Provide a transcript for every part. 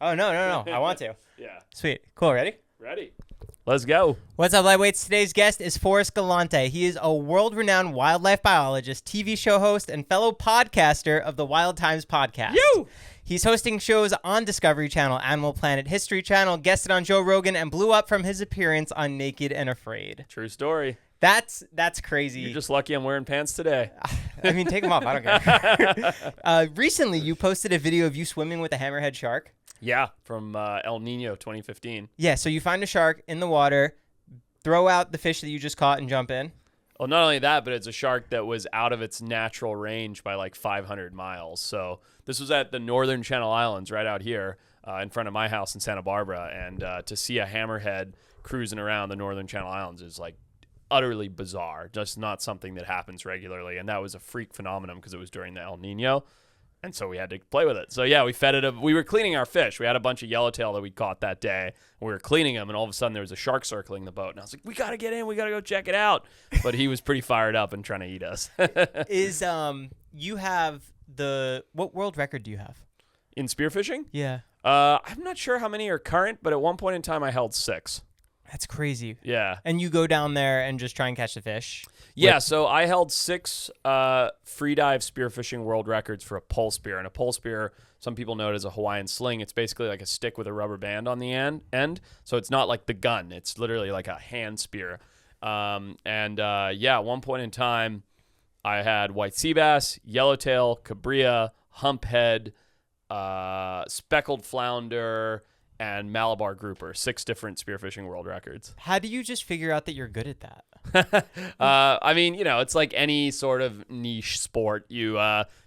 Oh, no. I want to. Yeah. Sweet. Cool. Ready? Ready. Let's go. What's up, lightweights? Today's guest is Forrest Galante. He is a world-renowned wildlife biologist, TV show host, and fellow podcaster of the Wild Times podcast. He's hosting shows on Discovery Channel, Animal Planet, History Channel, guested on Joe Rogan, and blew up from his appearance on Naked and Afraid. True story. That's crazy. You're just lucky I'm wearing pants today. I mean, take them off. I don't care. Recently, you posted a video of you swimming with a hammerhead shark. Yeah, from El Nino 2015. Yeah, so you find a shark in the water, throw out the fish that you just caught, and jump in. Well, not only that, but it's a shark that was out of its natural range by like 500 miles. So this was at the Northern Channel Islands right out here in front of my house in Santa Barbara. And to see a hammerhead cruising around the Northern Channel Islands is like utterly bizarre, just not something that happens regularly. And that was a freak phenomenon because it was during the El Nino. And so we had to play with it. So, yeah, we fed it. We were cleaning our fish. We had a bunch of yellowtail that we caught that day. We were cleaning them, and all of a sudden there was a shark circling the boat. And I was like, we got to get in. We got to go check it out. But he was pretty fired up and trying to eat us. You have what world record do you have? In spearfishing? Yeah. I'm not sure how many are current, but at one point in time I held 6. That's crazy. Yeah. And you go down there and just try and catch the fish? Yeah, so I held 6 free dive spearfishing world records for a pole spear. And a pole spear, some people know it as a Hawaiian sling. It's basically like a stick with a rubber band on the end. So it's not like the gun. It's literally like a hand spear. At one point in time, I had white sea bass, yellowtail, cabria, humphead, speckled flounder, and Malabar grouper, 6 different spearfishing world records. How do you just figure out that you're good at that? I mean, it's like any sort of niche sport. You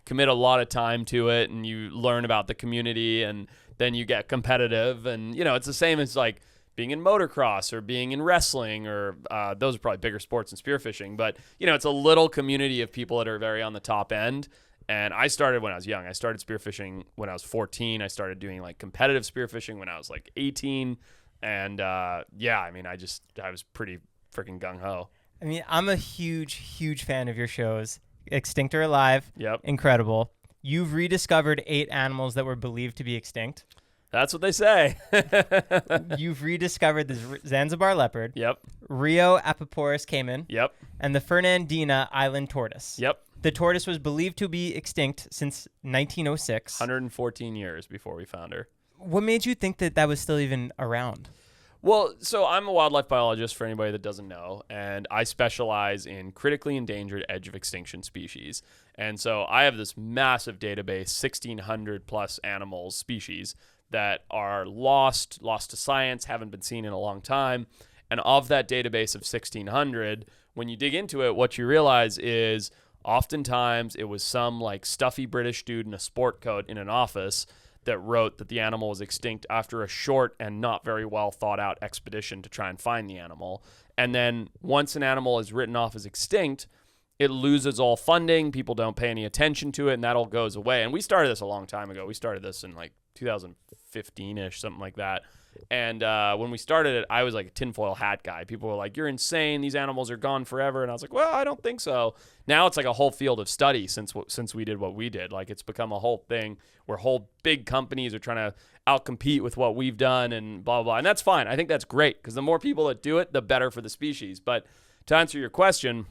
commit a lot of time to it, and you learn about the community, and then you get competitive. And, it's the same as like being in motocross or being in wrestling, or those are probably bigger sports than spearfishing. But, it's a little community of people that are very on the top end. And I started when I was young. I started spearfishing when I was 14. I started doing like competitive spearfishing when I was like 18. And I was pretty freaking gung-ho. I mean, I'm a huge fan of your shows. Extinct or Alive. Yep. Incredible. You've rediscovered 8 animals that were believed to be extinct. That's what they say. You've rediscovered the Zanzibar leopard. Yep. Rio Apiporus caiman. Yep. And the Fernandina island tortoise. Yep. The tortoise was believed to be extinct since 1906. 114 years before we found her. What made you think that was still even around? Well, so I'm a wildlife biologist for anybody that doesn't know, and I specialize in critically endangered edge of extinction species. And so I have this massive database, 1,600 plus animals, species, that are lost to science, haven't been seen in a long time. And of that database of 1,600, when you dig into it, what you realize is oftentimes it was some like stuffy British dude in a sport coat in an office that wrote that the animal was extinct after a short and not very well thought out expedition to try and find the animal. And then once an animal is written off as extinct, it loses all funding. People don't pay any attention to it, and that all goes away. And we started this a long time ago. We started this in like 2015-ish, something like that. And when we started it, I was like a tinfoil hat guy. People were like, you're insane. These animals are gone forever. And I was like, well, I don't think so. Now it's like a whole field of study since we did what we did. Like it's become a whole thing where whole big companies are trying to outcompete with what we've done and blah, blah, blah. And that's fine. I think that's great because the more people that do it, the better for the species. But to answer your question,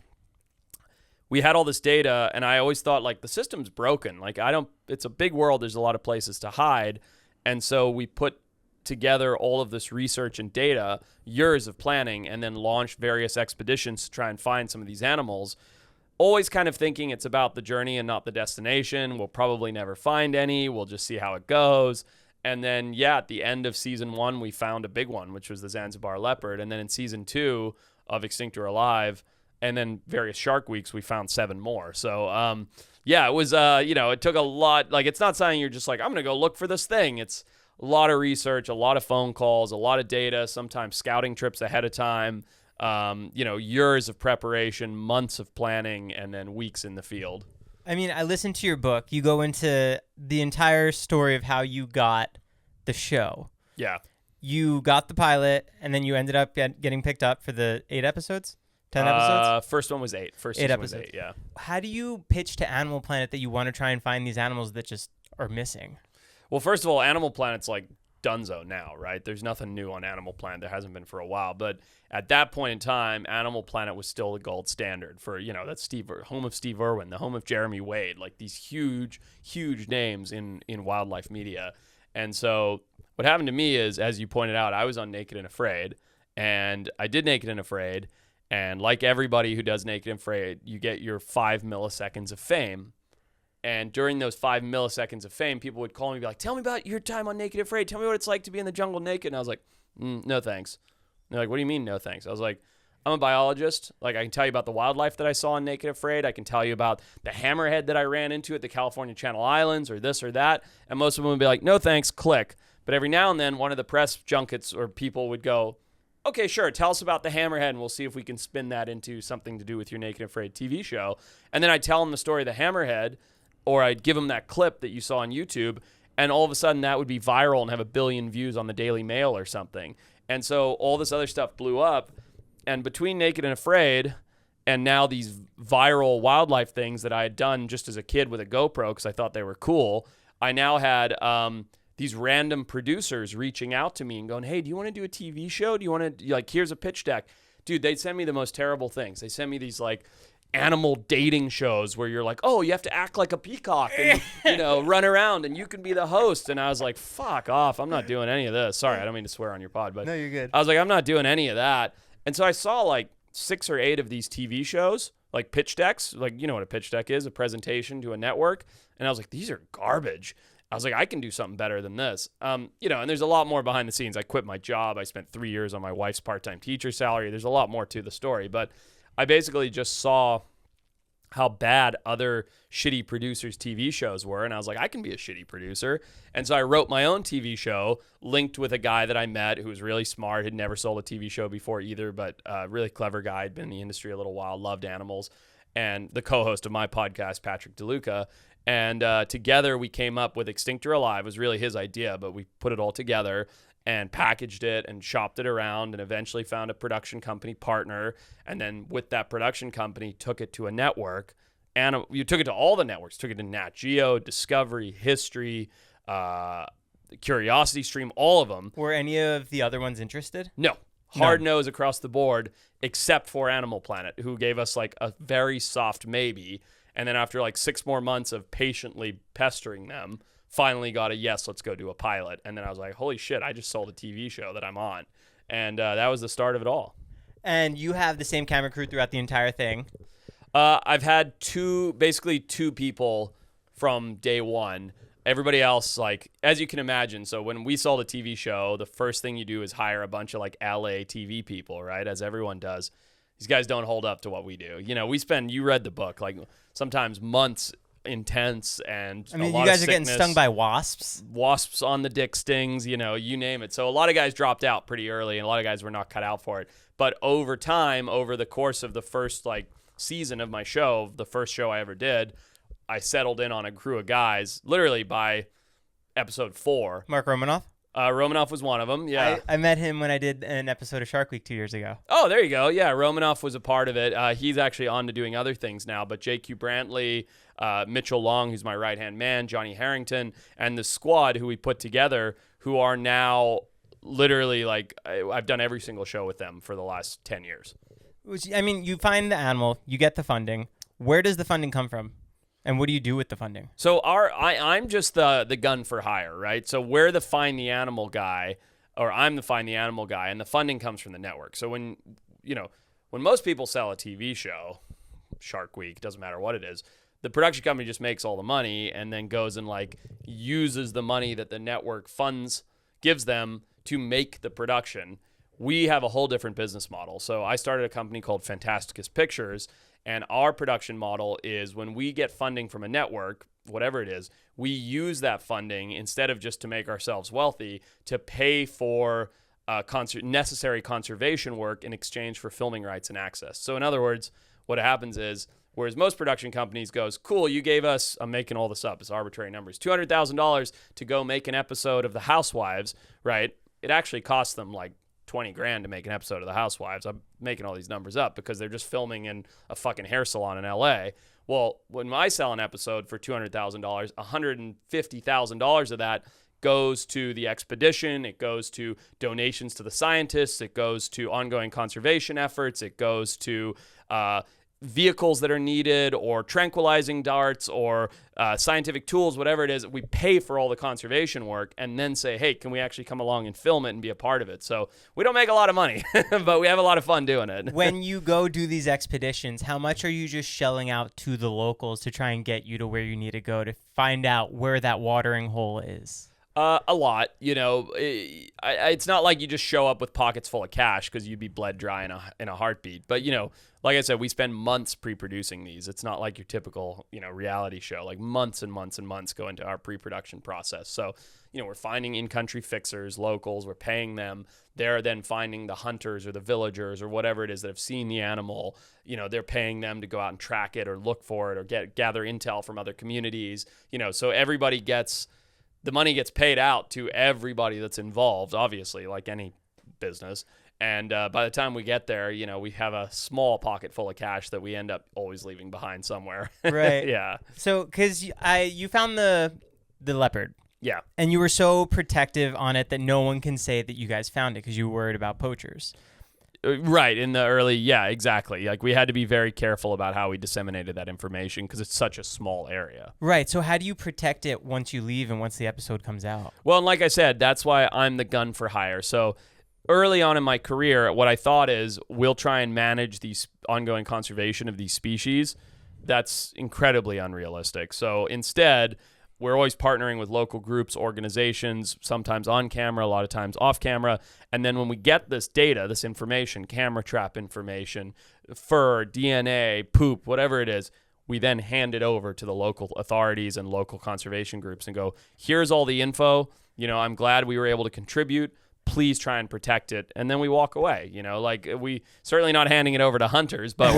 we had all this data and I always thought like the system's broken. Like it's a big world. There's a lot of places to hide. And so we put together all of this research and data, years of planning, and then launched various expeditions to try and find some of these animals, always kind of thinking it's about the journey and not the destination. We'll probably never find any. We'll just see how it goes. And then, at the end of season 1, we found a big one, which was the Zanzibar leopard. And then in season 2 of Extinct or Alive, and then various Shark Weeks, we found 7 more. So, it was, it took a lot. Like, it's not something you're just like, I'm going to go look for this thing. It's a lot of research, a lot of phone calls, a lot of data, sometimes scouting trips ahead of time, years of preparation, months of planning, and then weeks in the field. I mean, I listened to your book. You go into the entire story of how you got the show. Yeah. You got the pilot, and then you ended up getting picked up for the 8 episodes? 10 episodes? First one was 8. First 8 episodes. episodes. Was 8, yeah. How do you pitch to Animal Planet that you want to try and find these animals that just are missing? Well, first of all, Animal Planet's like donezo now, right? There's nothing new on Animal Planet. There hasn't been for a while. But at that point in time, Animal Planet was still the gold standard for, that's home of Steve Irwin, the home of Jeremy Wade, like these huge, huge names in wildlife media. And so what happened to me is, as you pointed out, I was on Naked and Afraid, and I did Naked and Afraid. And like everybody who does Naked and Afraid, you get your 5 milliseconds of fame. And during those 5 milliseconds of fame, people would call me and be like, tell me about your time on Naked and Afraid. Tell me what it's like to be in the jungle naked. And I was like, no thanks. And they're like, what do you mean no thanks? I was like, I'm a biologist. Like, I can tell you about the wildlife that I saw on Naked and Afraid. I can tell you about the hammerhead that I ran into at the California Channel Islands, or this or that. And most of them would be like, no thanks, click. But every now and then, one of the press junkets or people would go, okay, sure, tell us about the hammerhead, and we'll see if we can spin that into something to do with your Naked and Afraid TV show. And then I'd tell them the story of the hammerhead, or I'd give them that clip that you saw on YouTube, and all of a sudden that would be viral and have 1 billion views on the Daily Mail or something. And so all this other stuff blew up, and between Naked and Afraid and now these viral wildlife things that I had done just as a kid with a GoPro because I thought they were cool, I now had these random producers reaching out to me and going, hey, do you want to do a TV show? Do you want to, like, here's a pitch deck. Dude, they'd send me the most terrible things. They send me these, like, animal dating shows where you're like, oh, you have to act like a peacock and, run around and you can be the host. And I was like, fuck off. I'm not doing any of this. Sorry, I don't mean to swear on your pod, but no, you're good. I was like, I'm not doing any of that. And so I saw like 6 or 8 of these TV shows, like pitch decks, like, you know what a pitch deck is, a presentation to a network. And I was like, these are garbage. I was like, I can do something better than this. And there's a lot more behind the scenes. I quit my job. I spent 3 years on my wife's part-time teacher salary. There's a lot more to the story, but I basically just saw how bad other shitty producers' TV shows were, and I was like, I can be a shitty producer. And so I wrote my own TV show, linked with a guy that I met who was really smart, had never sold a TV show before either, but a really clever guy, had been in the industry a little while, loved animals, and the co-host of my podcast, Patrick DeLuca. And together we came up with Extinct or Alive. It was really his idea, but we put it all together and packaged it and shopped it around and eventually found a production company partner. And then with that production company, took it to a network. And you took it to all the networks. Took it to Nat Geo, Discovery, History, Curiosity Stream, all of them. Were any of the other ones interested? No. Hard nose across the board, except for Animal Planet, who gave us like a very soft maybe. And then after like 6 more months of patiently pestering them, finally got a yes, let's go do a pilot. And then I was like, holy shit, I just sold a TV show that I'm on. And that was the start of it all. And you have the same camera crew throughout the entire thing? I've had two people from day one. Everybody else, like, as you can imagine, so when we sold a TV show, the first thing you do is hire a bunch of like LA TV people, right? As everyone does. These guys don't hold up to what we do. You read the book, like sometimes months intense and a lot you guys of are getting stung by wasps on the dick stings, you name it. So a lot of guys dropped out pretty early and a lot of guys were not cut out for it. But over time, over the course of the first like season of my show, the first show I ever did, I settled in on a crew of guys literally by episode 4. Mark Romanoff? Romanoff was one of them, yeah. I met him when I did an episode of Shark Week 2 years ago. Oh, there you go. Yeah, Romanoff was a part of it. He's actually on to doing other things now, but J.Q. Brantley, Mitchell Long, who's my right-hand man, Johnny Harrington, and the squad who we put together, who are now literally like, I've done every single show with them for the last 10 years. You find the animal, you get the funding. Where does the funding come from? And what do you do with the funding? So I'm just the gun for hire, right? So we're the find the animal guy, or I'm the find the animal guy, and the funding comes from the network. So when most people sell a TV show, Shark Week, doesn't matter what it is, the production company just makes all the money and then goes and like uses the money that the network funds, gives them to make the production. We have a whole different business model. So I started a company called Fantasticus Pictures. And our production model is when we get funding from a network, whatever it is, we use that funding instead of just to make ourselves wealthy to pay for necessary conservation work in exchange for filming rights and access. So in other words, what happens is, whereas most production companies goes, cool, you gave us, I'm making all this up, it's arbitrary numbers, $200,000 to go make an episode of The Housewives, right? It actually costs them like $20,000 to make an episode of The Housewives. I'm making all these numbers up because they're just filming in a fucking hair salon in LA. Well, when I sell an episode for $200,000, $150,000 of that goes to the expedition. It goes to donations to the scientists. It goes to ongoing conservation efforts. It goes to vehicles that are needed, or tranquilizing darts, or scientific tools, whatever it is. We pay for all the conservation work and then say, hey, can we actually come along and film it and be a part of it? So we don't make a lot of money, but we have a lot of fun doing it. When you go do these expeditions, how much are you just shelling out to the locals to try and get you to where you need to go to find out where that watering hole is? A lot, it's not like you just show up with pockets full of cash, because you'd be bled dry in a heartbeat. But, like I said, we spend months pre-producing these. It's not like your typical, reality show. Like months and months and months go into our pre-production process. So, we're finding in-country fixers, locals, we're paying them. They're then finding the hunters or the villagers or whatever it is that have seen the animal. They're paying them to go out and track it or look for it or gather intel from other communities. So everybody the money gets paid out to everybody that's involved, obviously, like any business. And by the time we get there, we have a small pocket full of cash that we end up always leaving behind somewhere. Right. Yeah. So, because you found the leopard. Yeah. And you were so protective on it that no one can say that you guys found it because you were worried about poachers. Right. In the early, yeah, exactly. Like, we had to be very careful about how we disseminated that information because it's such a small area. Right. So how do you protect it once you leave and once the episode comes out? Well, and like I said, that's why I'm the gun for hire. So early on in my career, what I thought is we'll try and manage the ongoing conservation of these species. That's incredibly unrealistic. So instead, we're always partnering with local groups, organizations, sometimes on camera, a lot of times off camera. And then when we get this data, this information, camera trap information, fur, DNA, poop, whatever it is, we then hand it over to the local authorities and local conservation groups and go, here's all the info. I'm glad we were able to contribute. Please try and protect it. And then we walk away. Like, we certainly not handing it over to hunters, but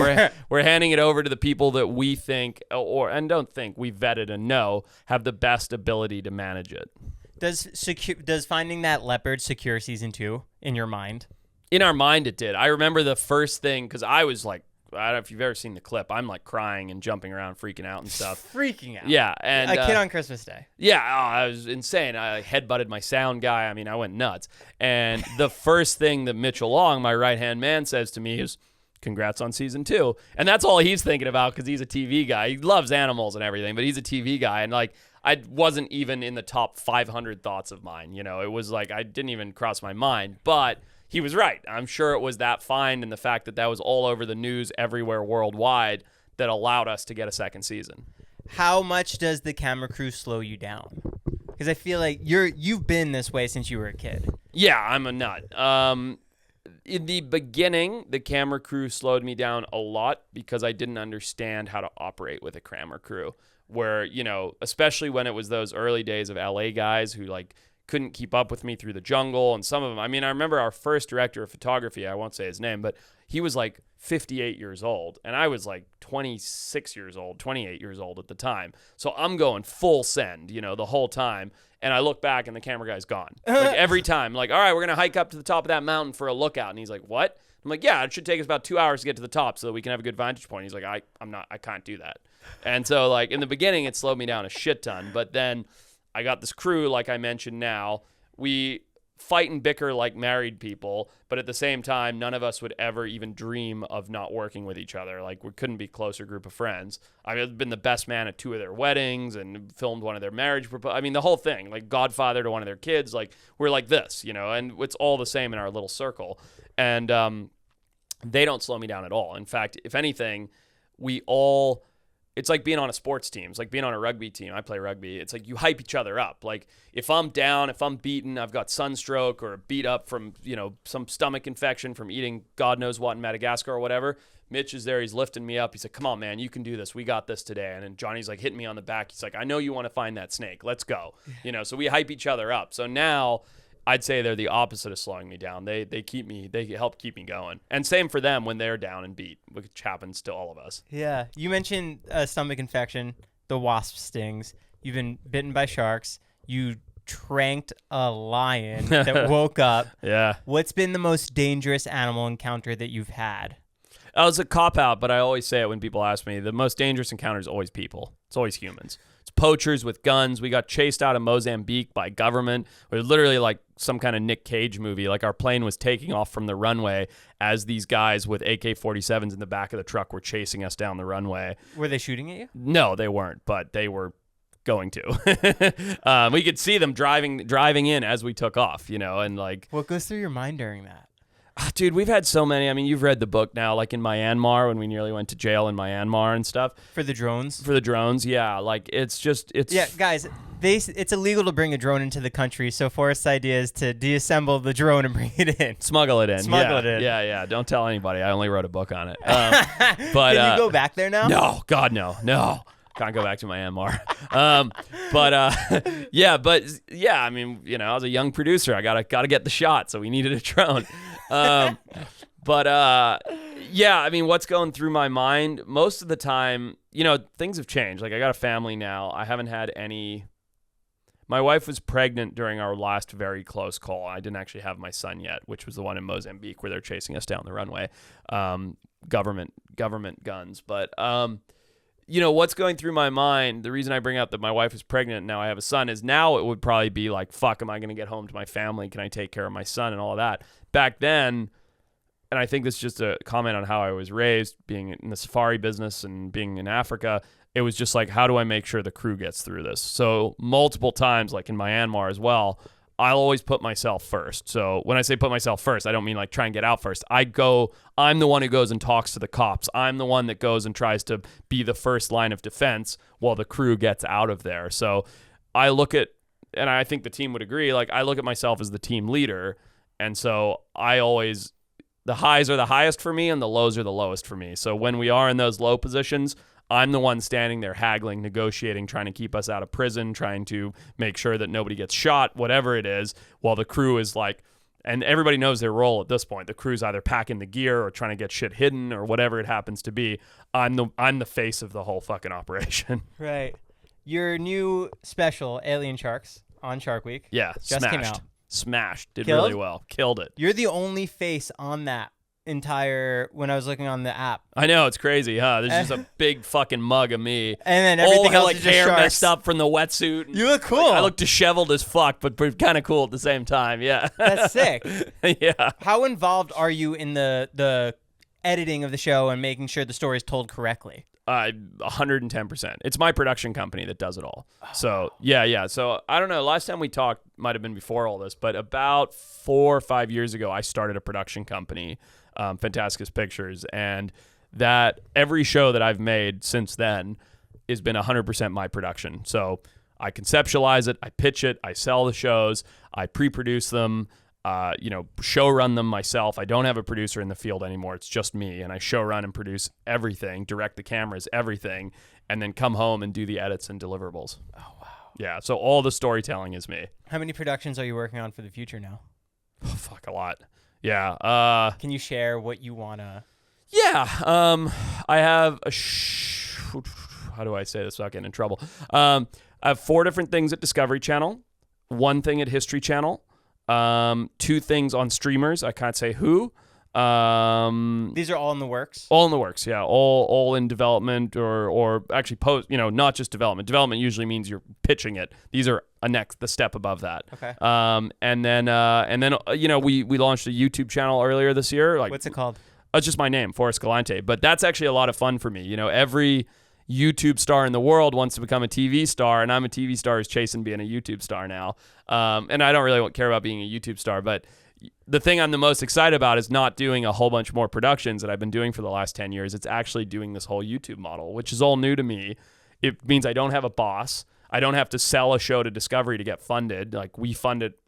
we're handing it over to the people that we think we vetted and know have the best ability to manage it. Does finding that leopard secure season 2 in your mind? In our mind, it did. I remember the first thing, because I was like, I don't know if you've ever seen the clip. I'm like crying and jumping around, freaking out and stuff. Freaking out. Yeah. And a kid on Christmas Day. Yeah. I was insane. I headbutted my sound guy. I mean, I went nuts. And the first thing that Mitchell Long, my right-hand man, says to me is, congrats on season 2. And that's all he's thinking about because he's a TV guy. He loves animals and everything, but he's a TV guy. And like, I wasn't even in the top 500 thoughts of mine. It was like, I didn't even cross my mind, but he was right. I'm sure it was that find and the fact that was all over the news everywhere worldwide that allowed us to get a second season. How much does the camera crew slow you down? Because I feel like you've been this way since you were a kid. Yeah, I'm a nut. In the beginning, the camera crew slowed me down a lot because I didn't understand how to operate with a camera crew. Where, especially when it was those early days of LA guys who like couldn't keep up with me through the jungle. And some of them, I mean, I remember our first director of photography, I won't say his name, but he was like 58 years old. And I was like 26 years old, 28 years old at the time. So I'm going full send, the whole time. And I look back and the camera guy's gone. Like every time, like, all right, we're going to hike up to the top of that mountain for a lookout. And he's like, what? I'm like, yeah, it should take us about 2 hours to get to the top so that we can have a good vantage point. He's like, I can't do that. And so like in the beginning, it slowed me down a shit ton. But then I got this crew, like I mentioned now. We fight and bicker like married people, but at the same time, none of us would ever even dream of not working with each other. Like, we couldn't be a closer group of friends. I've been the best man at 2 of their weddings and filmed one of their marriage I mean, the whole thing, like godfather to one of their kids. Like, we're like this, and it's all the same in our little circle. And they don't slow me down at all. In fact, if anything, it's like being on a sports team. It's like being on a rugby team. I play rugby. It's like you hype each other up. Like, if I'm down, if I'm beaten, I've got sunstroke or beat up from, some stomach infection from eating God knows what in Madagascar or whatever, Mitch is there. He's lifting me up. He's like, come on, man, you can do this. We got this today. And then Johnny's like hitting me on the back. He's like, I know you want to find that snake. Let's go. So we hype each other up. So now I'd say they're the opposite of slowing me down. They help keep me going. And same for them when they're down and beat, which happens to all of us. Yeah. You mentioned stomach infection, the wasp stings. You've been bitten by sharks. You tranked a lion that woke up. Yeah. What's been the most dangerous animal encounter that you've had? It's a cop-out, but I always say it when people ask me. The most dangerous encounter is always people. It's always humans. It's poachers with guns. We got chased out of Mozambique by government. It was literally like some kind of Nick Cage movie. Like our plane was taking off from the runway as these guys with AK-47s in the back of the truck were chasing us down the runway. Were they shooting at you? No, they weren't, but they were going to. We could see them driving in as we took off, and like. What goes through your mind during that? Dude, we've had so many. I mean, you've read the book now, like in Myanmar when we nearly went to jail in Myanmar and stuff. For the drones? For the drones, yeah. Like, it's... Yeah, guys, it's illegal to bring a drone into the country, so Forrest's idea is to deassemble the drone and bring it in. Smuggle it in. Smuggle it in. Yeah. Don't tell anybody. I only wrote a book on it. But can you go back there now? No. God, no. Can't go back to Myanmar. I mean, I was a young producer. I gotta get the shot, so we needed a drone. I mean, what's going through my mind most of the time, things have changed. Like I got a family now. I haven't had any. My wife was pregnant during our last very close call. I didn't actually have my son yet, which was the one in Mozambique where they're chasing us down the runway. Government guns, but. What's going through my mind, the reason I bring up that my wife is pregnant and now I have a son is now it would probably be like, fuck, am I going to get home to my family? Can I take care of my son and all of that? Back then, and I think this is just a comment on how I was raised, being in the safari business and being in Africa, it was just like, how do I make sure the crew gets through this? So multiple times, like in Myanmar as well, I'll always put myself first. So when I say put myself first, I don't mean like try and get out first. I'm the one who goes and talks to the cops. I'm the one that goes and tries to be the first line of defense while the crew gets out of there. So I look at, and I think the team would agree, like I look at myself as the team leader. And so the highs are the highest for me and the lows are the lowest for me. So when we are in those low positions, I'm the one standing there haggling, negotiating, trying to keep us out of prison, trying to make sure that nobody gets shot, whatever it is, while the crew is like, and everybody knows their role at this point. The crew's either packing the gear or trying to get shit hidden or whatever it happens to be. I'm the face of the whole fucking operation. Right. Your new special, Alien Sharks, on Shark Week. Yeah, just came out. Smashed. Did Killed? Really well. Killed it. You're the only face on that when I was looking on the app. I know, it's crazy, huh? There's just a big fucking mug of me. And then everything else like is just hair sharks. Messed up from the wetsuit. You look cool. Like, I look disheveled as fuck, but kind of cool at the same time. Yeah. That's sick. Yeah. How involved are you in the editing of the show and making sure the story is told correctly? 110%. It's my production company that does it all. So yeah. So I don't know. Last time we talked might have been before all this, but about 4 or 5 years ago, I started a production company, Fantasticus Pictures, and that every show that I've made since then has been 100% my production. So I conceptualize it, I pitch it, I sell the shows, I pre-produce them, show run them myself. I don't have a producer in the field anymore. It's just me, and I show run and produce everything, direct the cameras, everything, and then come home and do the edits and deliverables. Oh, wow. Yeah, so all the storytelling is me. How many productions are you working on for the future now? Oh, fuck, a lot. Yeah. Can you share what you want to... Yeah. I have how do I say this without getting in trouble? I have 4 different things at Discovery Channel, 1 thing at History Channel, 2 things on streamers. I can't say who. These are all in the works? All in the works, yeah. All in development or actually post, not just development. Development usually means you're pitching it. These are the step above that. Okay. And then we launched a YouTube channel earlier this year. Like, what's it called? It's just my name, Forrest Galante. But that's actually a lot of fun for me. Every YouTube star in the world wants to become a TV star, and I'm a TV star who's chasing being a YouTube star now. And I don't really care about being a YouTube star, but the thing I'm the most excited about is not doing a whole bunch more productions that I've been doing for the last 10 years. It's actually doing this whole YouTube model, which is all new to me. It means I don't have a boss. I don't have to sell a show to Discovery to get funded. Like, we fund it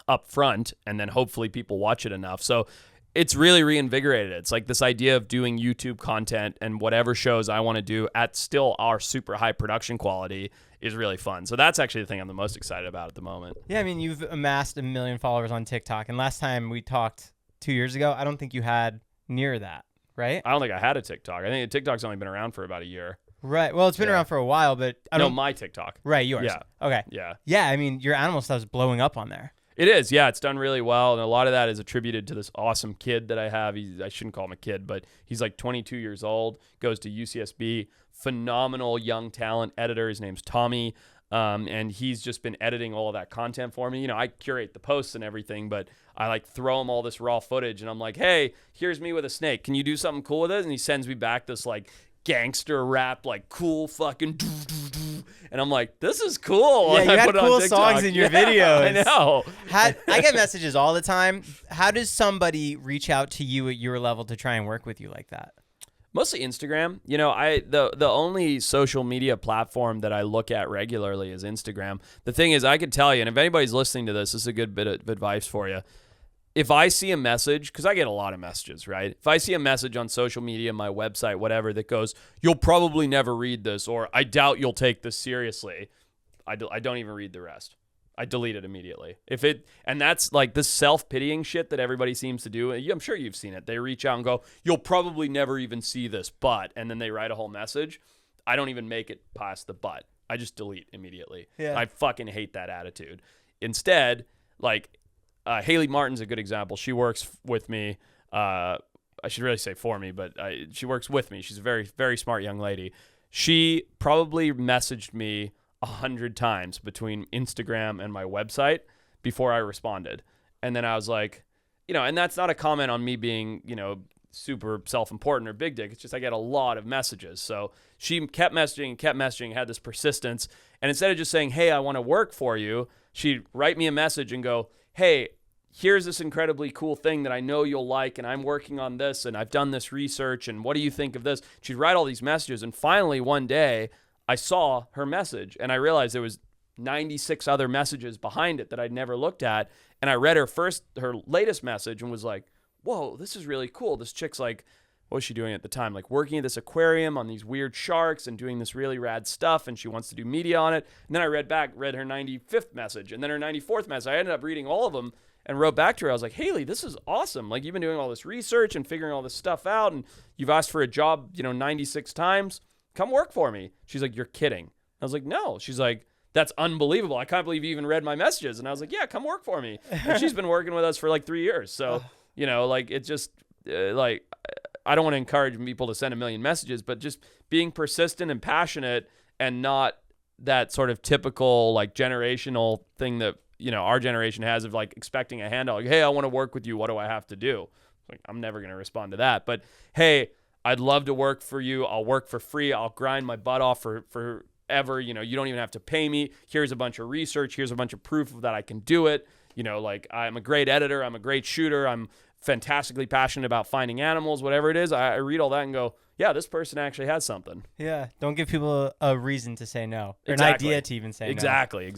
up front, and then hopefully people watch it enough. So it's really reinvigorated. It's like this idea of doing YouTube content and whatever shows I want to do at still our super high production quality is really fun. So that's actually the thing I'm the most excited about at the moment. Yeah, I mean, you've amassed 1 million followers on TikTok, and last time we talked 2 years ago, I don't think you had near that, right? I don't think I had a TikTok. I think TikTok's only been around for about a year. Right. Well, it's been around for a while, but No, my TikTok. Right, yours. Yeah. Okay. Yeah. Yeah, I mean, your animal stuff's blowing up on there. It is, yeah. It's done really well, and a lot of that is attributed to this awesome kid that I have. I shouldn't call him a kid, but he's like 22 years old, goes to UCSB, phenomenal young talent editor. His name's Tommy, and he's just been editing all of that content for me. You know, I curate the posts and everything, but I like throw him all this raw footage, and I'm like, hey, here's me with a snake. Can you do something cool with it? And he sends me back this like gangster rap, like cool fucking and I'm like, this is cool. Yeah, you had cool songs in your videos. I know. I get messages all the time. How does somebody reach out to you at your level to try and work with you like that? Mostly Instagram. You know, the only social media platform that I look at regularly is Instagram. The thing is, I could tell you, and if anybody's listening to this is a good bit of advice for you. If I see a message, because I get a lot of messages, right? If I see a message on social media, my website, whatever, that goes, you'll probably never read this, or I doubt you'll take this seriously, I don't even read the rest. I delete it immediately. And that's like this self-pitying shit that everybody seems to do. I'm sure you've seen it. They reach out and go, you'll probably never even see this, but, and then they write a whole message. I don't even make it past the but. I just delete immediately. Yeah. I fucking hate that attitude. Instead, like, Haley Martin's a good example. She works with me. I should really say for me, but she works with me. She's a very, very smart young lady. She probably messaged me 100 times between Instagram and my website before I responded. And then I was like, you know, and that's not a comment on me being, you know, super self-important or big dick. It's just I get a lot of messages. So she kept messaging, had this persistence. And instead of just saying, hey, I want to work for you, she'd write me a message and go, hey, here's this incredibly cool thing that I know you'll like, and I'm working on this, and I've done this research, and what do you think of this? She'd write all these messages, and finally one day I saw her message, and I realized there was 96 other messages behind it that I'd never looked at, and I read her latest message and was like, whoa, this is really cool. This chick's like, what was she doing at the time? Like working at this aquarium on these weird sharks and doing this really rad stuff, and she wants to do media on it. And then I read her 95th message, and then her 94th message. I ended up reading all of them and wrote back to her. I was like, Haley, this is awesome. Like, you've been doing all this research and figuring all this stuff out, and you've asked for a job, you know, 96 times. Come work for me. She's like, you're kidding. I was like, no. She's like, that's unbelievable. I can't believe you even read my messages. And I was like, yeah, come work for me. And she's been working with us for like 3 years. So, you know, like, it just, like, I don't want to encourage people to send a million messages, but just being persistent and passionate, and not that sort of typical, like, generational thing that, you know, our generation has of like expecting a handout. Like, hey, I want to work with you. What do I have to do? Like, I'm never going to respond to that. But hey, I'd love to work for you. I'll work for free. I'll grind my butt off for forever. You know, you don't even have to pay me. Here's a bunch of research. Here's a bunch of proof that I can do it. You know, like, I'm a great editor. I'm a great shooter. I'm fantastically passionate about finding animals, whatever it is. I read all that and go, yeah, this person actually has something. Yeah. Don't give people a reason to say no, or Exactly. an idea to even say Exactly.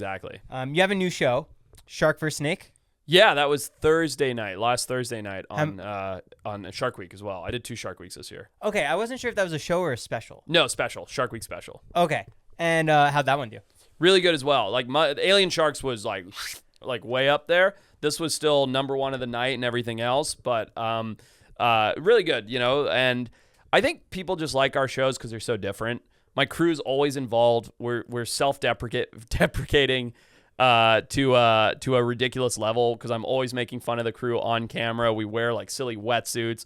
no. You have a new show, Shark vs. Snake. Yeah, that was last Thursday night on Shark Week as well. I did 2 Shark Weeks this year. Okay, I wasn't sure if that was a show or a special. No, special. Shark Week special. Okay, and how'd that one do? Really good as well. Like, Alien Sharks was like way up there. This was still number 1 of the night and everything else, but really good, you know. And I think people just like our shows because they're so different. My crew's always involved. We're self-deprecating to a ridiculous level, because I'm always making fun of the crew on camera. We wear like silly wetsuits.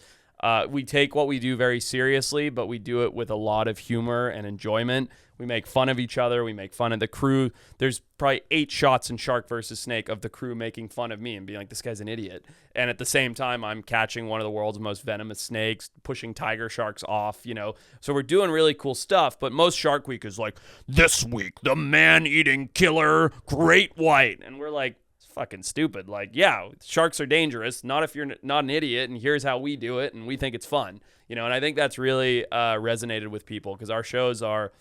We take what we do very seriously, but we do it with a lot of humor and enjoyment. We make fun of each other. We make fun of the crew. There's probably 8 shots in Shark vs. Snake of the crew making fun of me and being like, this guy's an idiot. And at the same time, I'm catching one of the world's most venomous snakes, pushing tiger sharks off, you know. So we're doing really cool stuff, but most Shark Week is like, this week, the man-eating killer great white. And we're like, it's fucking stupid. Like, yeah, sharks are dangerous, not if you're not an idiot, and here's how we do it, and we think it's fun. You know, and I think that's really resonated with people, because our shows are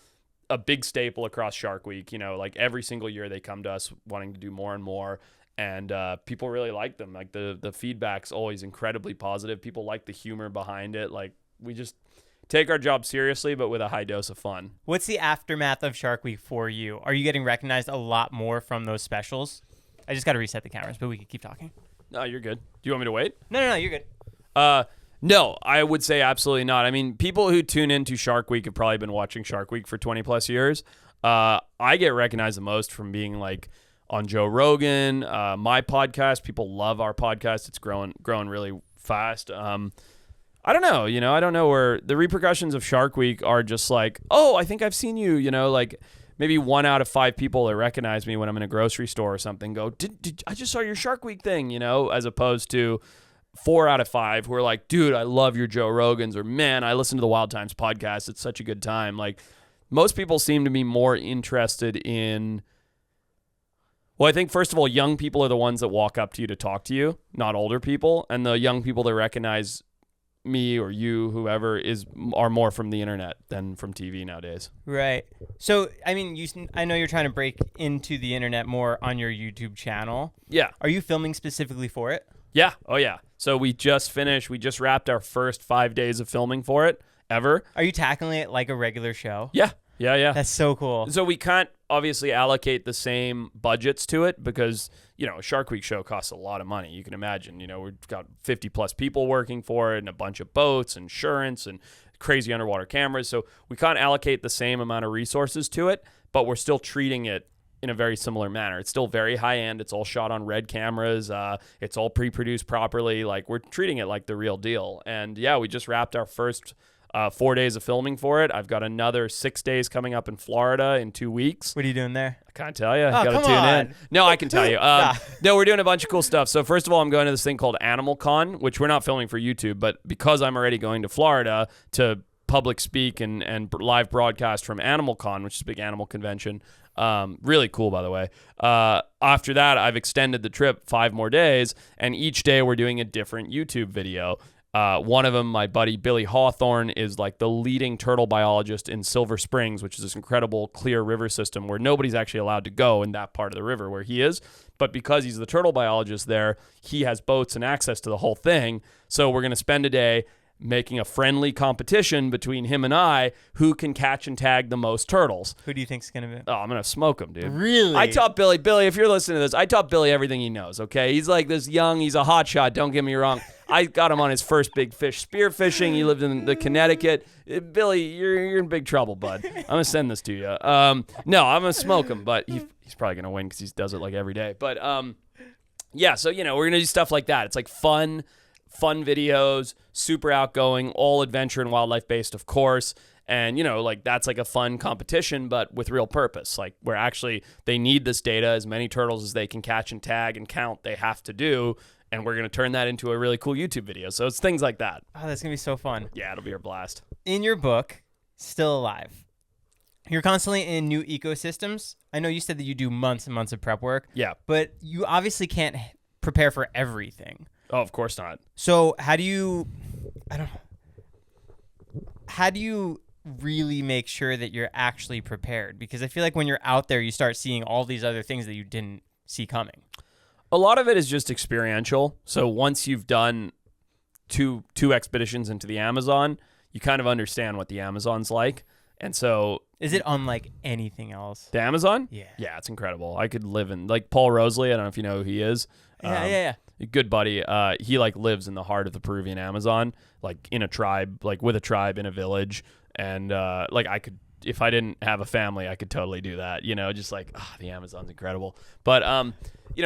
a big staple across Shark Week. You know, like every single year they come to us wanting to do more and more, and people really like them. Like the feedback's always incredibly positive. People like the humor behind it. Like, we just take our job seriously, but with a high dose of fun. What's the aftermath of Shark Week for you? Are you getting recognized a lot more from those specials? I just got to reset the cameras, but we could keep talking. No, you're good. Do you want me to wait? No, you're good. No, I would say absolutely not. I mean, people who tune into Shark Week have probably been watching Shark Week for 20 plus years. I get recognized the most from being like on Joe Rogan, my podcast. People love our podcast. It's growing really fast. I don't know, I don't know where the repercussions of Shark Week are. Just like, oh, I think I've seen you, like maybe 1 out of 5 people that recognize me when I'm in a grocery store or something go, did I just saw your Shark Week thing, as opposed to 4 out of 5 who are like, dude, I love your Joe Rogans, or man, I listen to the Wild Times podcast. It's such a good time. Like, most people seem to be more interested in, well, I think first of all, young people are the ones that walk up to you to talk to you, not older people. And the young people that recognize me or you, whoever, are more from the internet than from TV nowadays. Right. So, I mean, I know you're trying to break into the internet more on your YouTube channel. Yeah. Are you filming specifically for it? Yeah. Oh, yeah. So we just wrapped our first 5 days of filming for it ever. Are you tackling it like a regular show? Yeah. Yeah. That's so cool. So we can't obviously allocate the same budgets to it because, a Shark Week show costs a lot of money. You can imagine, we've got 50 plus people working for it and a bunch of boats, insurance, and crazy underwater cameras. So we can't allocate the same amount of resources to it, but we're still treating it in a very similar manner. It's still very high end. It's all shot on Red cameras. It's all pre-produced properly. Like, we're treating it like the real deal. And yeah, we just wrapped our first 4 days of filming for it. I've got another 6 days coming up in Florida in 2 weeks. What are you doing there? I can't tell you. Oh, Got to come tune on. in. No, I can tell you. No, we're doing a bunch of cool stuff. So first of all, I'm going to this thing called Animal Con, which we're not filming for YouTube, but because I'm already going to Florida to public speak and live broadcast from Animal Con, which is a big animal convention. Really cool, by the way. After that, I've extended the trip 5 more days, and each day we're doing a different YouTube video. One of them, my buddy Billy Hawthorne, is like the leading turtle biologist in Silver Springs, which is this incredible clear river system where nobody's actually allowed to go in that part of the river where he is. But because he's the turtle biologist there, he has boats and access to the whole thing. So we're going to spend a day making a friendly competition between him and I, who can catch and tag the most turtles. Who do you think's going to be? Oh, I'm going to smoke him, dude. Really? I taught Billy, if you're listening to this, I taught Billy everything he knows, okay? He's like this young, he's a hotshot, don't get me wrong. I got him on his first big fish spear fishing. He lived in the Connecticut. Billy, you're in big trouble, bud. I'm going to send this to you. No, I'm going to smoke him, but he's probably going to win because he does it like every day. But yeah, so, we're going to do stuff like that. It's like fun videos, super outgoing, all adventure and wildlife based, of course. And, like that's like a fun competition, but with real purpose. Like, where actually they need this data, as many turtles as they can catch and tag and count, they have to do. And we're going to turn that into a really cool YouTube video. So it's things like that. Oh, that's going to be so fun. Yeah, it'll be a blast. In your book, Still Alive, you're constantly in new ecosystems. I know you said that you do months and months of prep work. Yeah. But you obviously can't prepare for everything. Oh, of course not. So how do you really make sure that you're actually prepared? Because I feel like when you're out there, you start seeing all these other things that you didn't see coming. A lot of it is just experiential. So once you've done two expeditions into the Amazon, you kind of understand what the Amazon's like. And so... Is it unlike anything else? The Amazon? Yeah. Yeah, it's incredible. I could live in... Like Paul Rosley, I don't know if you know who he is. Yeah. Good buddy. He like lives in the heart of the Peruvian Amazon, like in a tribe, like with a tribe in a village. And like I could... If I didn't have a family, I could totally do that. Just like, the Amazon's incredible. But...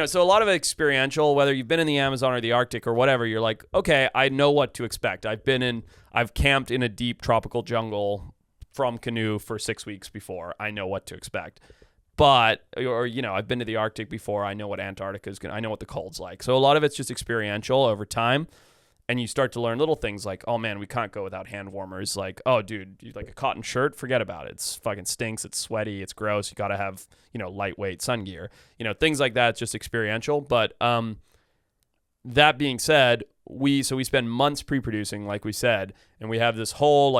so a lot of it experiential, whether you've been in the Amazon or the Arctic or whatever, you're like, okay, I know what to expect. I've camped in a deep tropical jungle from canoe for 6 weeks before. I know what to expect. But, I've been to the Arctic before. I know what Antarctica is I know what the cold's like. So a lot of it's just experiential over time. And you start to learn little things like, oh man, we can't go without hand warmers. Like, oh dude, you like a cotton shirt? Forget about it. It's fucking stinks. It's sweaty. It's gross. You got to have, lightweight sun gear. Things like that. It's just experiential. But that being said, we spend months pre-producing, like we said, and we have this whole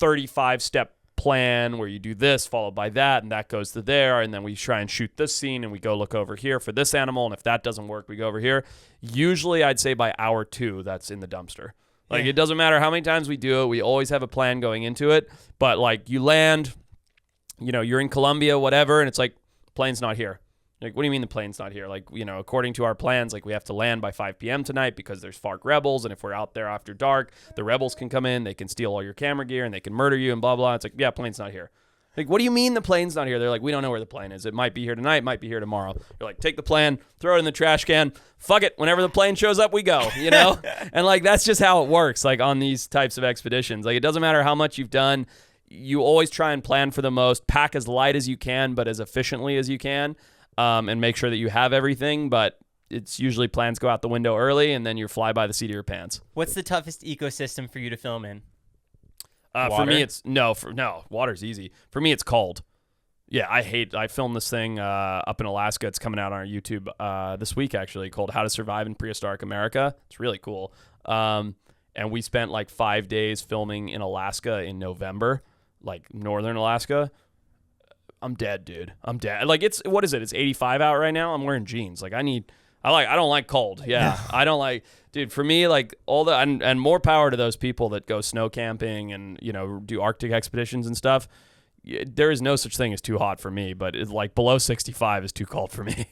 35-step plan where you do this followed by that, and that goes to there, and then we try and shoot this scene, and we go look over here for this animal, and if that doesn't work, we go over here. Usually I'd say by hour 2 that's in the dumpster. Like, It doesn't matter how many times we do it, we always have a plan going into it. But like, you land, you're in Colombia, whatever, and it's like, plane's not here. Like, what do you mean the plane's not here? Like, according to our plans, like, we have to land by 5 p.m. tonight because there's FARC rebels, and if we're out there after dark, the rebels can come in, they can steal all your camera gear, and they can murder you, and blah, blah. It's like, yeah, plane's not here. Like, what do you mean the plane's not here? They're like, we don't know where the plane is. It might be here tonight, might be here tomorrow. You're like, take the plan, throw it in the trash can. Fuck it. Whenever the plane shows up, we go, you know? And like, that's just how it works, like on these types of expeditions. Like, it doesn't matter how much you've done. You always try and plan for the most, pack as light as you can, but as efficiently as you can, and make sure that you have everything. But it's usually plans go out the window early, and then you fly by the seat of your pants. What's the toughest ecosystem for you to film in? For me, it's no, water's easy. For me, it's cold. Yeah, I filmed this thing up in Alaska. It's coming out on our YouTube this week, actually, called How to Survive in Prehistoric America. It's really cool. And we spent like 5 days filming in Alaska in November, like northern Alaska. I'm dead, dude. I'm dead. Like, what is it? It's 85 out right now. I'm wearing jeans. Like, I don't like cold. Yeah. I don't like, dude, for me, like and more power to those people that go snow camping and, you know, do Arctic expeditions and stuff. There is no such thing as too hot for me, but it's like below 65 is too cold for me.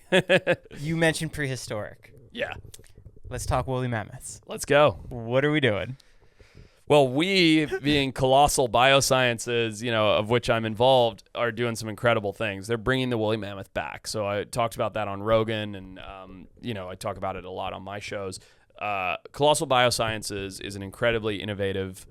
You mentioned prehistoric. Yeah. Let's talk woolly mammoths. Let's go. What are we doing? Well, we, being Colossal Biosciences, you know, of which I'm involved, are doing some incredible things. They're bringing the woolly mammoth back. So I talked about that on Rogan, and, you know, I talk about it a lot on my shows. Colossal Biosciences is an incredibly innovative,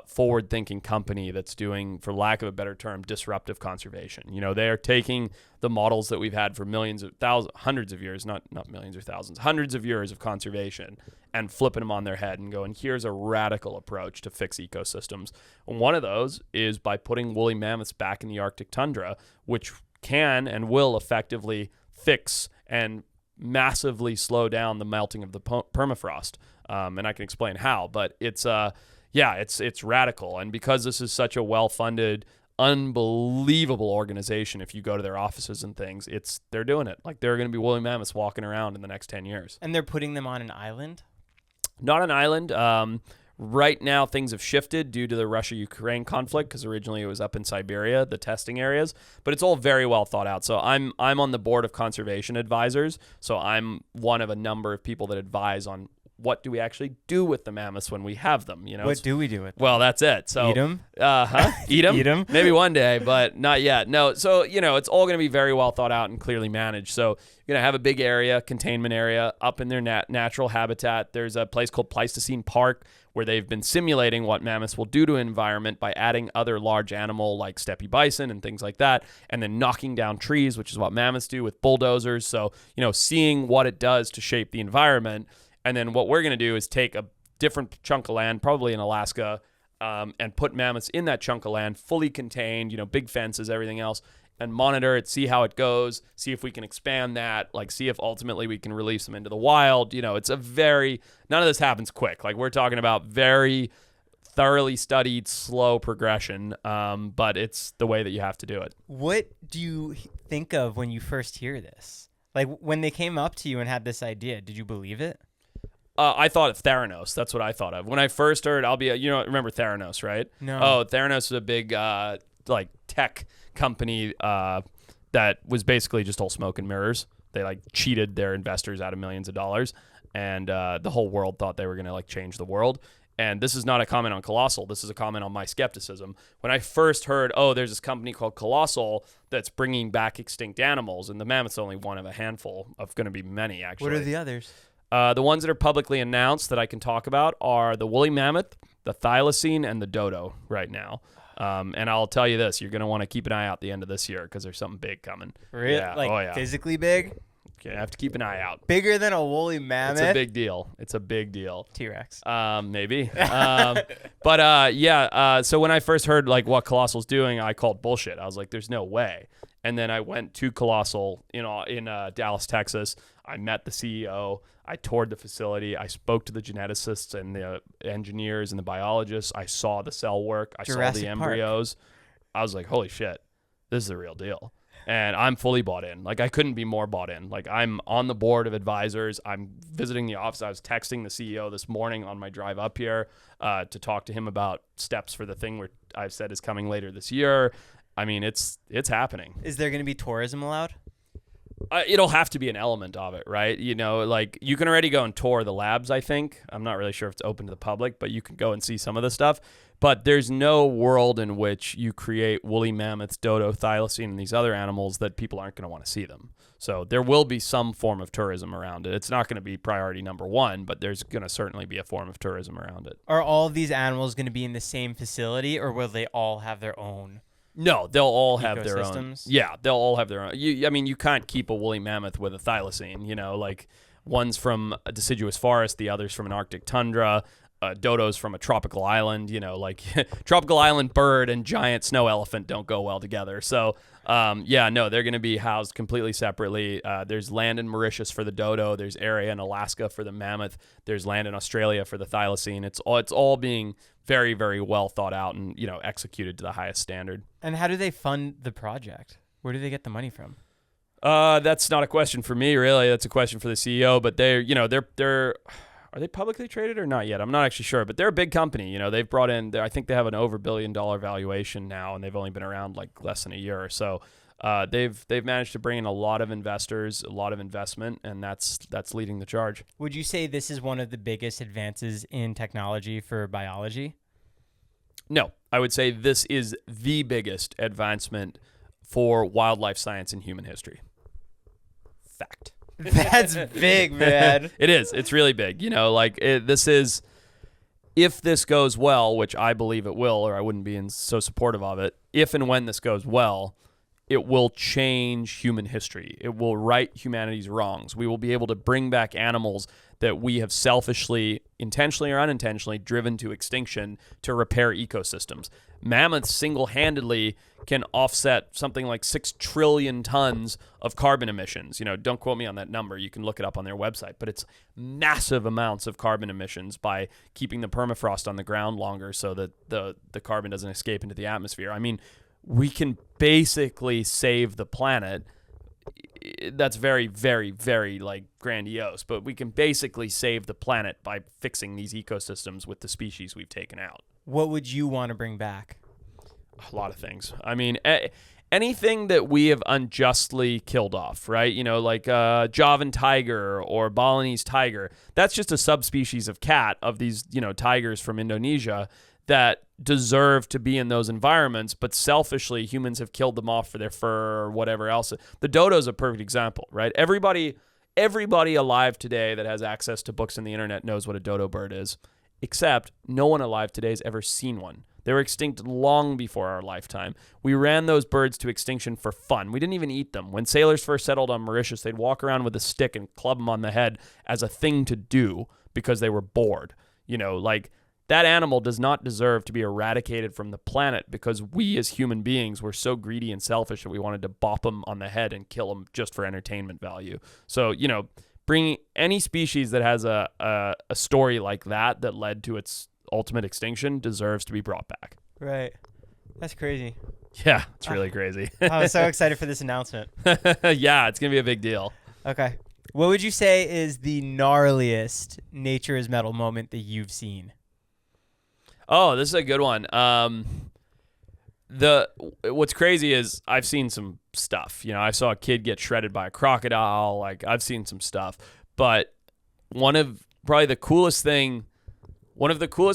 forward-thinking company that's doing, for lack of a better term, disruptive conservation. You know, they are taking the models that we've had for hundreds of years, not millions or thousands, hundreds of years of conservation, and flipping them on their head and going, here's a radical approach to fix ecosystems. And one of those is by putting woolly mammoths back in the Arctic tundra, which can and will effectively fix and massively slow down the melting of the permafrost. And I can explain how, but it's radical. And because this is such a well-funded, unbelievable organization, if you go to their offices and things, they're doing it. Like, there are going to be woolly mammoths walking around in the next 10 years. And they're putting them on an island? Not an island. Right now, things have shifted due to the Russia-Ukraine conflict, because originally it was up in Siberia, the testing areas. But it's all very well thought out. So I'm on the board of conservation advisors. So I'm one of a number of people that advise on what do we actually do with the mammoths when we have them. You know, what do we do with them? Well, that's it. So eat them? Eat them? Eat them? Maybe one day, but not yet. No. So, you know, it's all going to be very well thought out and clearly managed. So you're going to have a big area, containment area, up in their natural habitat. There's a place called Pleistocene Park where they've been simulating what mammoths will do to an environment by adding other large animal like steppe bison and things like that, and then knocking down trees, which is what mammoths do with bulldozers. So, you know, seeing what it does to shape the environment. And then what we're going to do is take a different chunk of land, probably in Alaska, and put mammoths in that chunk of land, fully contained, you know, big fences, everything else, and monitor it, see how it goes, see if we can expand that, like see if ultimately we can release them into the wild. You know, it's none of this happens quick. Like, we're talking about very thoroughly studied, slow progression, but it's the way that you have to do it. What do you think of when you first hear this? Like, when they came up to you and had this idea, did you believe it? I thought of Theranos. That's what I thought of. When I first heard, remember Theranos, right? No. Oh, Theranos is a big, like, tech company that was basically just all smoke and mirrors. They, like, cheated their investors out of millions of dollars, and the whole world thought they were going to, like, change the world. And this is not a comment on Colossal. This is a comment on my skepticism. When I first heard, there's this company called Colossal that's bringing back extinct animals, and the mammoth's only one of a handful of going to be many, actually. What are the others? The ones that are publicly announced that I can talk about are the woolly mammoth, the thylacine, and the dodo right now. And I'll tell you this, you're going to want to keep an eye out the end of this year because there's something big coming. Really? Yeah. Like, physically big? Okay, I have to keep an eye out. Bigger than a woolly mammoth? It's a big deal. It's a big deal. T-Rex. Maybe. So when I first heard like what Colossal's doing, I called bullshit. I was like, there's no way. And then I went to Colossal, in Dallas, Texas. I met the CEO. I toured the facility. I spoke to the geneticists and the engineers and the biologists. I saw the cell work. I saw the embryos. I was like, holy shit, this is the real deal. And I'm fully bought in. Like, I couldn't be more bought in. Like, I'm on the board of advisors. I'm visiting the office. I was texting the CEO this morning on my drive up here to talk to him about steps for the thing where I've said is coming later this year. I mean, it's happening. Is there going to be tourism allowed? It'll have to be an element of it, right? You know, like you can already go and tour the labs, I think. I'm not really sure if it's open to the public, but you can go and see some of the stuff. But there's no world in which you create woolly mammoths, dodo, thylacine, and these other animals that people aren't going to want to see them. So there will be some form of tourism around it. It's not going to be priority number one, but there's going to certainly be a form of tourism around it. Are all of these animals going to be in the same facility, or will they all have their own? No, they'll all have their own. Ecosystems? Yeah, they'll all have their own. I mean, you can't keep a woolly mammoth with a thylacine, you know, like one's from a deciduous forest, the other's from an Arctic tundra, dodos from a tropical island, you know, like tropical island bird and giant snow elephant don't go well together. So, yeah, no, they're going to be housed completely separately. There's land in Mauritius for the dodo. There's area in Alaska for the mammoth. There's land in Australia for the thylacine. It's all being very, very well thought out and, you know, executed to the highest standard. And how do they fund the project? Where do they get the money from? That's not a question for me, really. That's a question for the CEO. But they're are they publicly traded or not yet? I'm not actually sure, but they're a big company. You know, they've brought in, I think they have an over $1 billion valuation now, and they've only been around like less than a year or so. They've managed to bring in a lot of investors, a lot of investment, and that's leading the charge. Would you say this is one of the biggest advances in technology for biology? No, I would say this is the biggest advancement for wildlife science in human history. Fact. That's big, man. It is. It's really big. You know, like this is, if this goes well, which I believe it will, or I wouldn't be so supportive of it, if and when this goes well, it will change human history. It will right humanity's wrongs. We will be able to bring back animals that we have selfishly, intentionally or unintentionally, driven to extinction to repair ecosystems. Mammoths single-handedly can offset something like 6 trillion tons of carbon emissions. You know, don't quote me on that number. You can look it up on their website. But it's massive amounts of carbon emissions by keeping the permafrost on the ground longer so that the carbon doesn't escape into the atmosphere. I mean, we can basically save the planet. That's very, very, very like grandiose, but we can basically save the planet by fixing these ecosystems with the species we've taken out. What would you want to bring back? A lot of things. I mean, anything that we have unjustly killed off, right? You know, like Javan tiger or Balinese tiger. That's just a subspecies of cat of these, you know, tigers from Indonesia that deserve to be in those environments, but selfishly humans have killed them off for their fur or whatever else. The dodo is a perfect example, right? Everybody alive today that has access to books on the internet knows what a dodo bird is, except no one alive today has ever seen one. They were extinct long before our lifetime. We ran those birds to extinction for fun. We didn't even eat them. When sailors first settled on Mauritius, they'd walk around with a stick and club them on the head as a thing to do because they were bored. You know, like, that animal does not deserve to be eradicated from the planet because we as human beings were so greedy and selfish that we wanted to bop them on the head and kill them just for entertainment value. So, you know, bringing any species that has a story like that led to its ultimate extinction deserves to be brought back. Right. That's crazy. Yeah, it's really crazy. I'm so excited for this announcement. Yeah, it's going to be a big deal. Okay. What would you say is the gnarliest Nature is Metal moment that you've seen? Oh, this is a good one. What's crazy is I've seen some stuff. You know, I saw a kid get shredded by a crocodile. Like, I've seen some stuff. But one of the coolest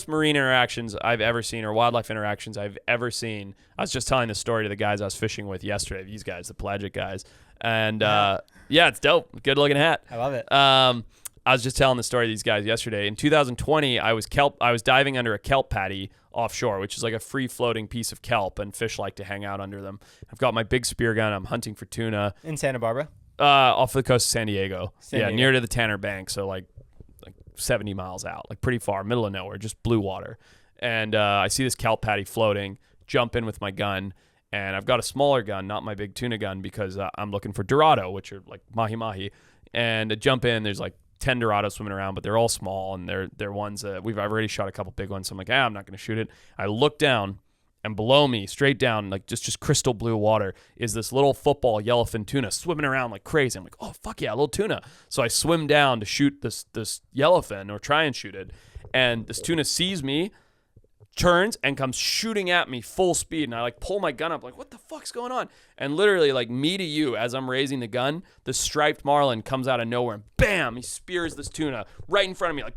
marine interactions I've ever seen, or wildlife interactions I've ever seen, I was just telling this story to the guys I was fishing with yesterday, these guys, the pelagic guys. And yeah, it's dope. Good looking hat. I love it. I was just telling the story to these guys yesterday. In 2020, I was diving under a kelp patty offshore, which is like a free-floating piece of kelp, and fish like to hang out under them. I've got my big spear gun. I'm hunting for tuna. In Santa Barbara? Off the coast of San Diego. Near to the Tanner Bank, so like 70 miles out, like pretty far, middle of nowhere, just blue water. And I see this kelp patty floating, jump in with my gun, and I've got a smaller gun, not my big tuna gun, because I'm looking for dorado, which are like mahi-mahi. And I jump in, there's like 10 dorados swimming around, but they're all small, and they're ones that I've already shot a couple big ones, so I'm like, I'm not going to shoot it. I look down, and below me, straight down, like just crystal blue water, is this little football yellowfin tuna swimming around like crazy. I'm like, oh, fuck yeah, a little tuna. So I swim down to shoot this yellowfin, or try and shoot it, and this tuna sees me, turns and comes shooting at me full speed, and I like pull my gun up like, what the fuck's going on? And literally like me to you, as I'm raising the gun, the striped marlin comes out of nowhere and bam, he spears this tuna right in front of me, like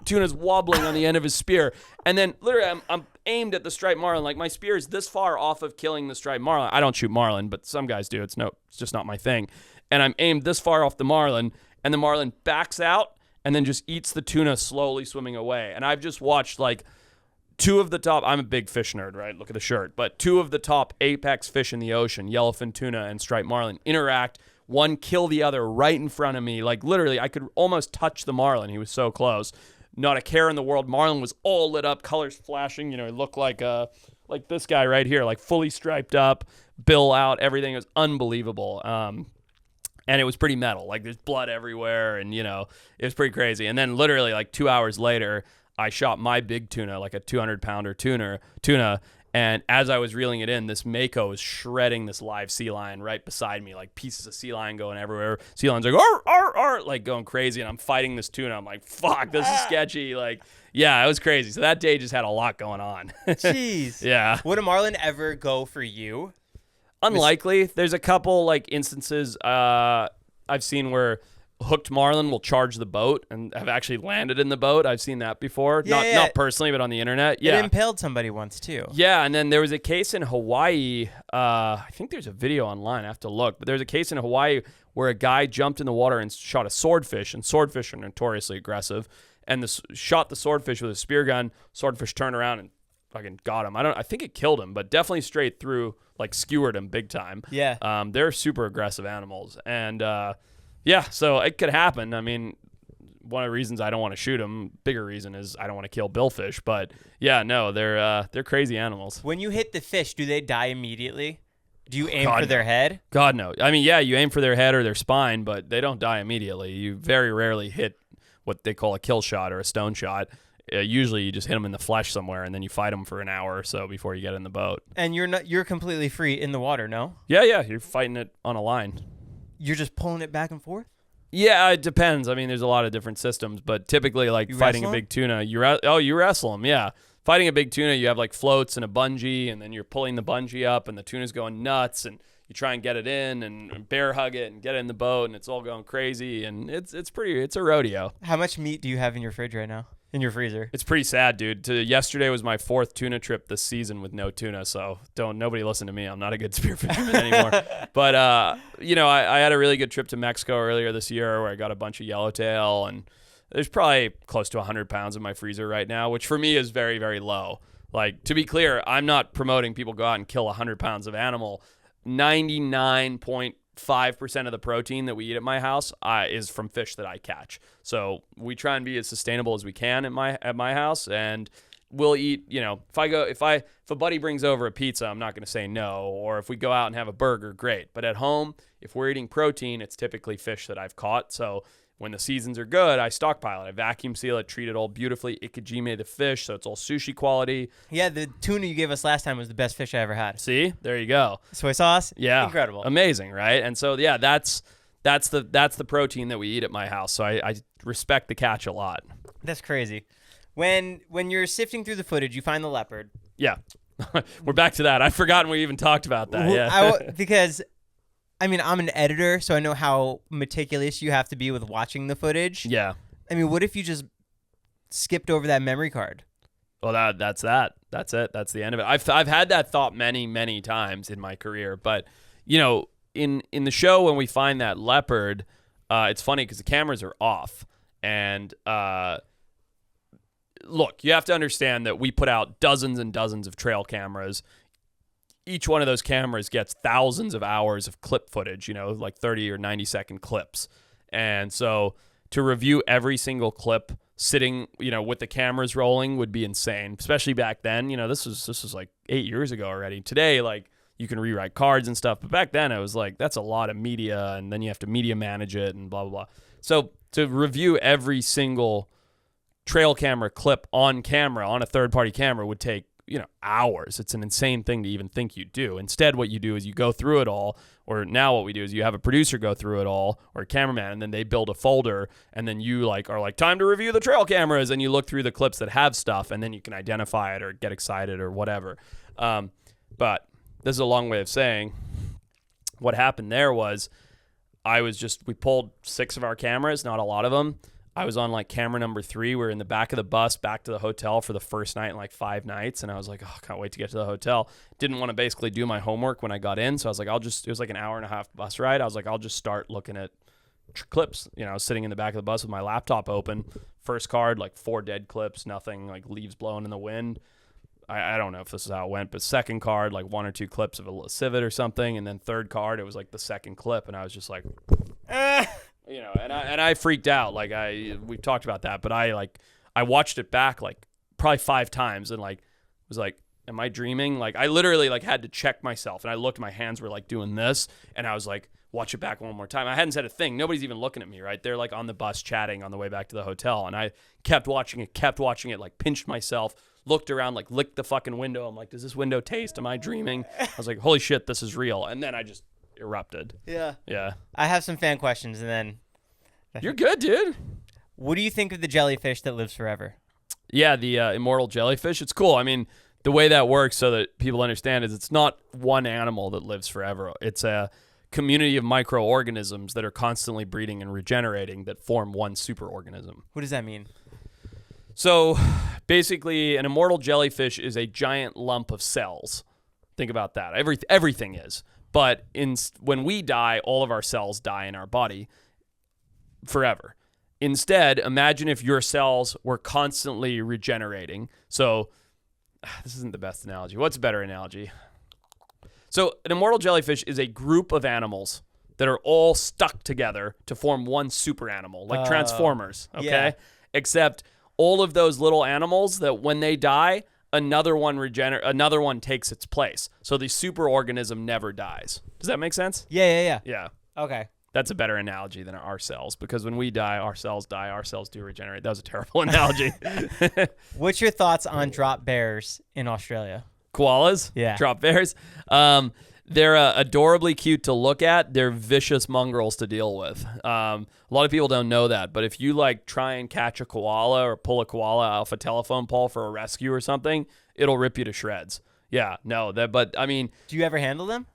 tuna's wobbling on the end of his spear. And then literally I'm aimed at the striped marlin, like my spear is this far off of killing the striped marlin. I don't shoot marlin, but some guys do. It's just not my thing. And I'm aimed this far off the marlin, and the marlin backs out and then just eats the tuna slowly swimming away. And I've just watched like two of the top, I'm a big fish nerd, right? Look at the shirt. But two of the top apex fish in the ocean, yellowfin tuna and striped marlin, interact. One kill the other right in front of me. Like literally, I could almost touch the marlin. He was so close. Not a care in the world. Marlin was all lit up, colors flashing. You know, he looked like this guy right here, like fully striped up, bill out, everything. It was unbelievable. And it was pretty metal. Like there's blood everywhere, and you know, it was pretty crazy. And then literally like 2 hours later, I shot my big tuna, like a 200-pounder tuna. And as I was reeling it in, this mako was shredding this live sea lion right beside me, like pieces of sea lion going everywhere. Sea lion's like, arr, arr, arr, like going crazy. And I'm fighting this tuna. I'm like, fuck, this is sketchy. Like, yeah, it was crazy. So that day just had a lot going on. Jeez. Yeah. Would a marlin ever go for you? Unlikely. There's a couple like instances I've seen where hooked marlin will charge the boat and have actually landed in the boat. I've seen that before. Not personally, but on the internet. Yeah. It impaled somebody once too. Yeah, and then there was a case in Hawaii. I think there's a video online. I have to look. But there's a case in Hawaii where a guy jumped in the water and shot a swordfish, and swordfish are notoriously aggressive, and shot the swordfish with a spear gun. Swordfish turned around and fucking got him. I think it killed him, but definitely straight through, like skewered him big time. Yeah. They're super aggressive animals, and yeah, so it could happen. I mean, one of the reasons I don't want to shoot them, bigger reason is I don't want to kill billfish. But yeah, no, they're crazy animals. When you hit the fish, do they die immediately? Do you aim for their head? God, no. I mean, yeah, you aim for their head or their spine, but they don't die immediately. You very rarely hit what they call a kill shot or a stone shot. Usually you just hit them in the flesh somewhere, and then you fight them for an hour or so before you get in the boat. And you're completely free in the water, no? Yeah, you're fighting it on a line. You're just pulling it back and forth? Yeah, it depends. I mean, there's a lot of different systems, but typically, like fighting a big tuna, you wrestle them. Yeah, fighting a big tuna, you have like floats and a bungee, and then you're pulling the bungee up, and the tuna's going nuts, and you try and get it in and bear hug it and get it in the boat, and it's all going crazy, and it's a rodeo. How much meat do you have in your fridge right now? In your freezer? It's pretty sad, dude. Yesterday was my 4th tuna trip this season with no tuna, so nobody listen to me. I'm not a good spearfisherman anymore. But I had a really good trip to Mexico earlier this year where I got a bunch of yellowtail, and there's probably close to 100 pounds in my freezer right now, which for me is very, very low. Like, to be clear, I'm not promoting people go out and kill 100 pounds of animal. 99.5% of the protein that we eat at my house is from fish that I catch. So we try and be as sustainable as we can at my house, and we'll eat, if a buddy brings over a pizza, I'm not going to say no, or if we go out and have a burger, great. But at home, if we're eating protein, it's typically fish that I've caught. So when the seasons are good, I stockpile it. I vacuum seal it, treat it all beautifully. Ikejime the fish, so it's all sushi quality. Yeah, the tuna you gave us last time was the best fish I ever had. See? There you go. Soy sauce? Yeah. Incredible. Amazing, right? And so, yeah, that's the protein that we eat at my house. So I respect the catch a lot. That's crazy. When you're sifting through the footage, you find the leopard. Yeah. We're back to that. I've forgotten we even talked about that. Yeah. Because I mean, I'm an editor, so I know how meticulous you have to be with watching the footage. Yeah. I mean, what if you just skipped over that memory card? Well, that's that. That's it. That's the end of it. I've had that thought many, many times in my career. But, in the show when we find that leopard, it's funny because the cameras are off. And look, you have to understand that we put out dozens and dozens of trail cameras. Each one of those cameras gets thousands of hours of clip footage, like 30 or 90-second clips. And so to review every single clip sitting, with the cameras rolling would be insane, especially back then. This was like 8 years ago already. Today, like, you can rewrite cards and stuff. But back then, it was like, that's a lot of media, and then you have to media manage it and blah, blah, blah. So to review every single trail camera clip on camera, on a third-party camera, would take hours. It's an insane thing to even think you do. Instead, what you do is you go through it all, or now what we do is you have a producer go through it all, or a cameraman, and then they build a folder, and then you are like, time to review the trail cameras, and you look through the clips that have stuff, and then you can identify it or get excited or whatever. But this is a long way of saying what happened there was we pulled 6 of our cameras, not a lot of them. I was on like camera number 3. We were in the back of the bus back to the hotel for the first night in like 5 nights. And I was like, oh, can't wait to get to the hotel. Didn't want to basically do my homework when I got in. So I was like, it was like an hour and a half bus ride. I was like, I'll just start looking at clips, sitting in the back of the bus with my laptop open. First card, like 4 dead clips, nothing, like leaves blowing in the wind. I don't know if this is how it went, but second card, like 1 or 2 clips of a civet or something. And then third card, it was like the second clip. And I was just like, and I freaked out. Like we've talked about that, but I watched it back like probably 5 times and like was like, am I dreaming? Like I literally like had to check myself, and I looked, my hands were like doing this, and I was like, watch it back one more time. I hadn't said a thing. Nobody's even looking at me, right? They're like on the bus chatting on the way back to the hotel, and I kept watching it, like pinched myself, looked around, like licked the fucking window. I'm like, does this window taste? Am I dreaming? I was like, holy shit, this is real. And then I just erupted. Yeah. I have some fan questions, and then you're good, dude. What do you think of the jellyfish that lives forever? Yeah, the immortal jellyfish. It's cool. I mean, the way that works, so that people understand, is it's not one animal that lives forever. It's a community of microorganisms that are constantly breeding and regenerating that form one superorganism. What does that mean? So basically, an immortal jellyfish is a giant lump of cells. Think about that. Everything is. But when we die, all of our cells die in our body forever. Instead, imagine if your cells were constantly regenerating. So this isn't the best analogy. What's a better analogy? So an immortal jellyfish is a group of animals that are all stuck together to form one super animal, like Transformers, okay? Yeah. Except all of those little animals that when they die, another one takes its place. So the superorganism never dies. Does that make sense? Yeah. Yeah. Okay. That's a better analogy than our cells, because when we die, our cells do regenerate. That was a terrible analogy. What's your thoughts on drop bears in Australia? Koalas? Yeah. Drop bears? They're adorably cute to look at. They're vicious mongrels to deal with. A lot of people don't know that, but if you like try and catch a koala or pull a koala off a telephone pole for a rescue or something, it'll rip you to shreds. Yeah, no, but I mean... Do you ever handle them?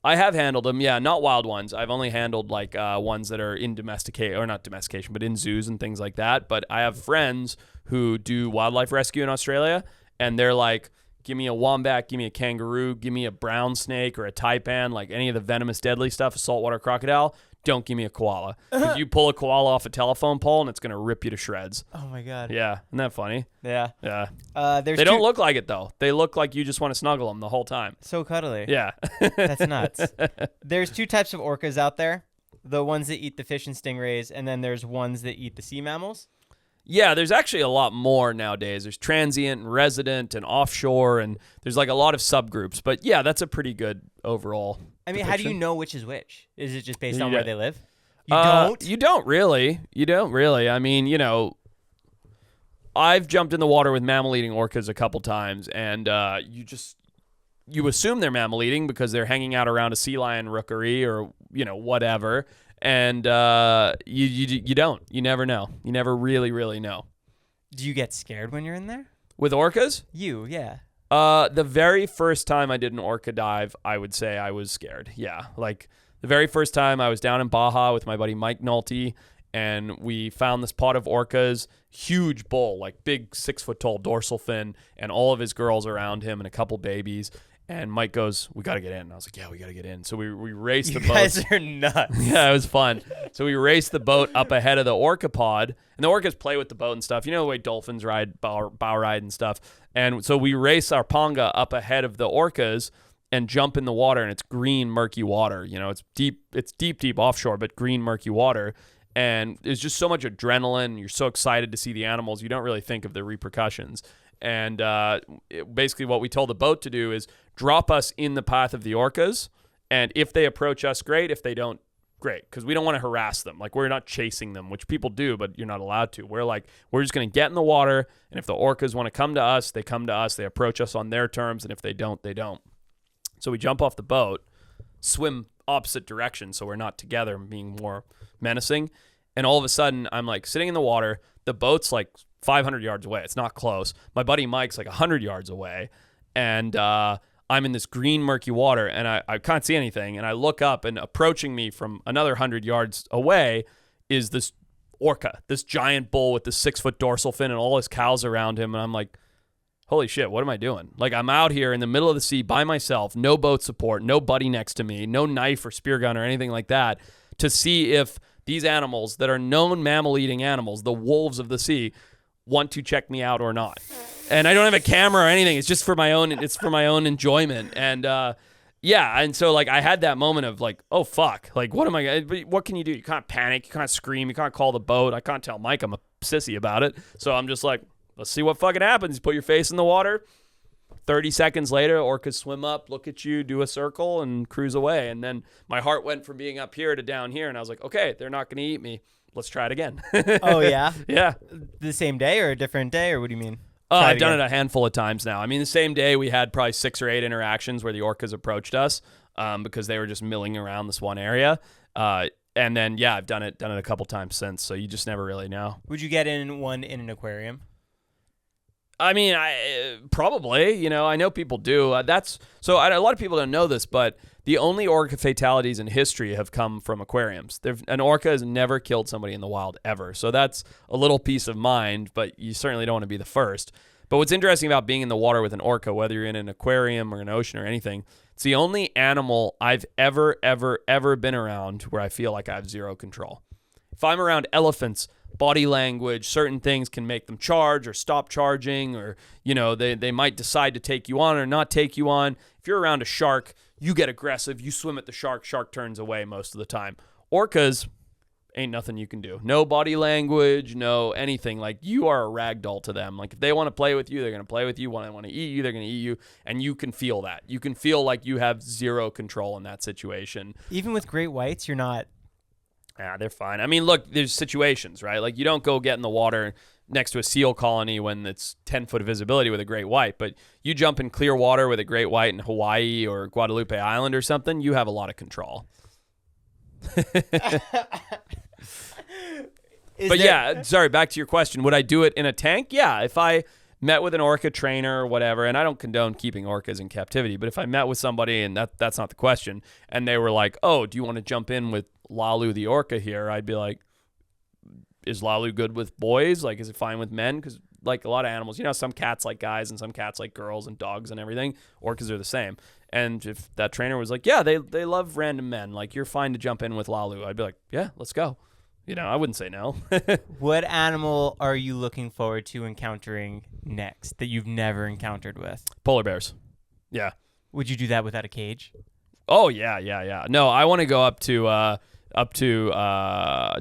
I have handled them, yeah, not wild ones. I've only handled like ones that are in not domestication, but in zoos and things like that. But I have friends who do wildlife rescue in Australia, and they're like, give me a wombat, give me a kangaroo, give me a brown snake or a taipan, like any of the venomous, deadly stuff, a saltwater crocodile. Don't give me a koala. Because you pull a koala off a telephone pole and it's going to rip you to shreds. Oh, my God. Yeah. Isn't that funny? Yeah. Yeah. They don't look like it, though. They look like you just want to snuggle them the whole time. So cuddly. Yeah. That's nuts. There's 2 types of orcas out there. The ones that eat the fish and stingrays, and then there's ones that eat the sea mammals. Yeah, there's actually a lot more nowadays. There's transient and resident and offshore, and there's like a lot of subgroups. But yeah, that's a pretty good overall depiction. How do you know which is which? Is it just based on where they live? You don't? You don't really. I mean, I've jumped in the water with mammal-eating orcas a couple times, and you assume they're mammal-eating because they're hanging out around a sea lion rookery or, whatever. And you don't. You never know. You never really, really know. Do you get scared when you're in there? With orcas? Yeah. The very first time I did an orca dive, I would say I was scared. Yeah. Like the very first time I was down in Baja with my buddy Mike Nolte, and we found this pod of orcas, huge bull, like big 6-foot-tall dorsal fin, and all of his girls around him and a couple babies. And Mike goes, we got to get in. And I was like, yeah, we got to get in. So we raced the boat. You guys are nuts. Yeah, it was fun. So we raced the boat up ahead of the orca pod. And the orcas play with the boat and stuff. You know the way dolphins ride, bow ride and stuff. And so we race our ponga up ahead of the orcas and jump in the water. And it's green, murky water. It's deep offshore, but green, murky water. And there's just so much adrenaline. You're so excited to see the animals. You don't really think of the repercussions. And basically what we told the boat to do is drop us in the path of the orcas. And if they approach us, great. If they don't, great, because we don't want to harass them. Like, we're not chasing them, which people do, but you're not allowed to. We're just going to get in the water, and if the orcas want to come to us, they come to us. They approach us on their terms, and if they don't, they don't. So we jump off the boat, swim opposite directions so we're not together, being more menacing. And all of a sudden, I'm like sitting in the water. The boat's like 500 yards away. It's not close. My buddy Mike's like 100 yards away. And I'm in this green, murky water, and I can't see anything. And I look up, and approaching me from another 100 yards away is this orca, this giant bull with this 6-foot dorsal fin and all his cows around him. And I'm like, holy shit, what am I doing? Like, I'm out here in the middle of the sea by myself, no boat support, no buddy next to me, no knife or spear gun or anything like that, to see if these animals that are known mammal-eating animals, the wolves of the sea, want to check me out or not. And I don't have a camera or anything. It's just for my own. It's for my own enjoyment. And yeah, and so like I had that moment of like, oh fuck, like what am I? What can you do? You can't panic. You can't scream. You can't call the boat. I can't tell Mike I'm a sissy about it. So I'm just like, let's see what fucking happens. You put your face in the water. 30 seconds later, orcas swim up, look at you, do a circle, and cruise away. And then my heart went from being up here to down here, and I was like, okay, they're not going to eat me. Let's try it again. Oh, yeah? Yeah. The same day or a different day, or what do you mean? I've done it a handful of times now. I mean, the same day we had probably 6 or 8 interactions where the orcas approached us because they were just milling around this one area. And then, yeah, I've done it a couple times since, so you just never really know. Would you get in one in an aquarium? I mean, I probably, I know people do. A lot of people don't know this, but the only orca fatalities in history have come from aquariums. An orca has never killed somebody in the wild ever. So that's a little peace of mind, but you certainly don't want to be the first. But what's interesting about being in the water with an orca, whether you're in an aquarium or an ocean or anything, it's the only animal I've ever been around where I feel like I have zero control. If I'm around elephants, body language, certain things can make them charge or stop charging, or, they might decide to take you on or not take you on. If you're around a shark, you get aggressive, you swim at the shark turns away most of the time. Orcas, ain't nothing you can do. No body language, no anything. Like, you are a rag doll to them. Like, if they want to play with you, they're going to play with you. When they want to eat you, they're going to eat you. And you can feel that. You can feel like you have zero control in that situation. Even with great whites, you're not... Yeah, they're fine. I mean, look, there's situations, right? Like, you don't go get in the water next to a seal colony when it's 10-foot visibility with a great white, but you jump in clear water with a great white in Hawaii or Guadalupe Island or something, you have a lot of control. Sorry, back to your question. Would I do it in a tank? Yeah, if I met with an orca trainer or whatever, and I don't condone keeping orcas in captivity, but if I met with somebody, and that's not the question, and they were like, oh, do you want to jump in with Lalu the orca here? I'd be like, is Lalu good with boys? Like, is it fine with men? Because, like, a lot of animals, some cats like guys and some cats like girls and dogs and everything. Orcas are the same. And if that trainer was like, yeah, they love random men, like, you're fine to jump in with Lalu, I'd be like, yeah, let's go. I wouldn't say no. What animal are you looking forward to encountering next that you've never encountered with? Polar bears. Yeah. Would you do that without a cage? Oh, yeah. No, I want to go up to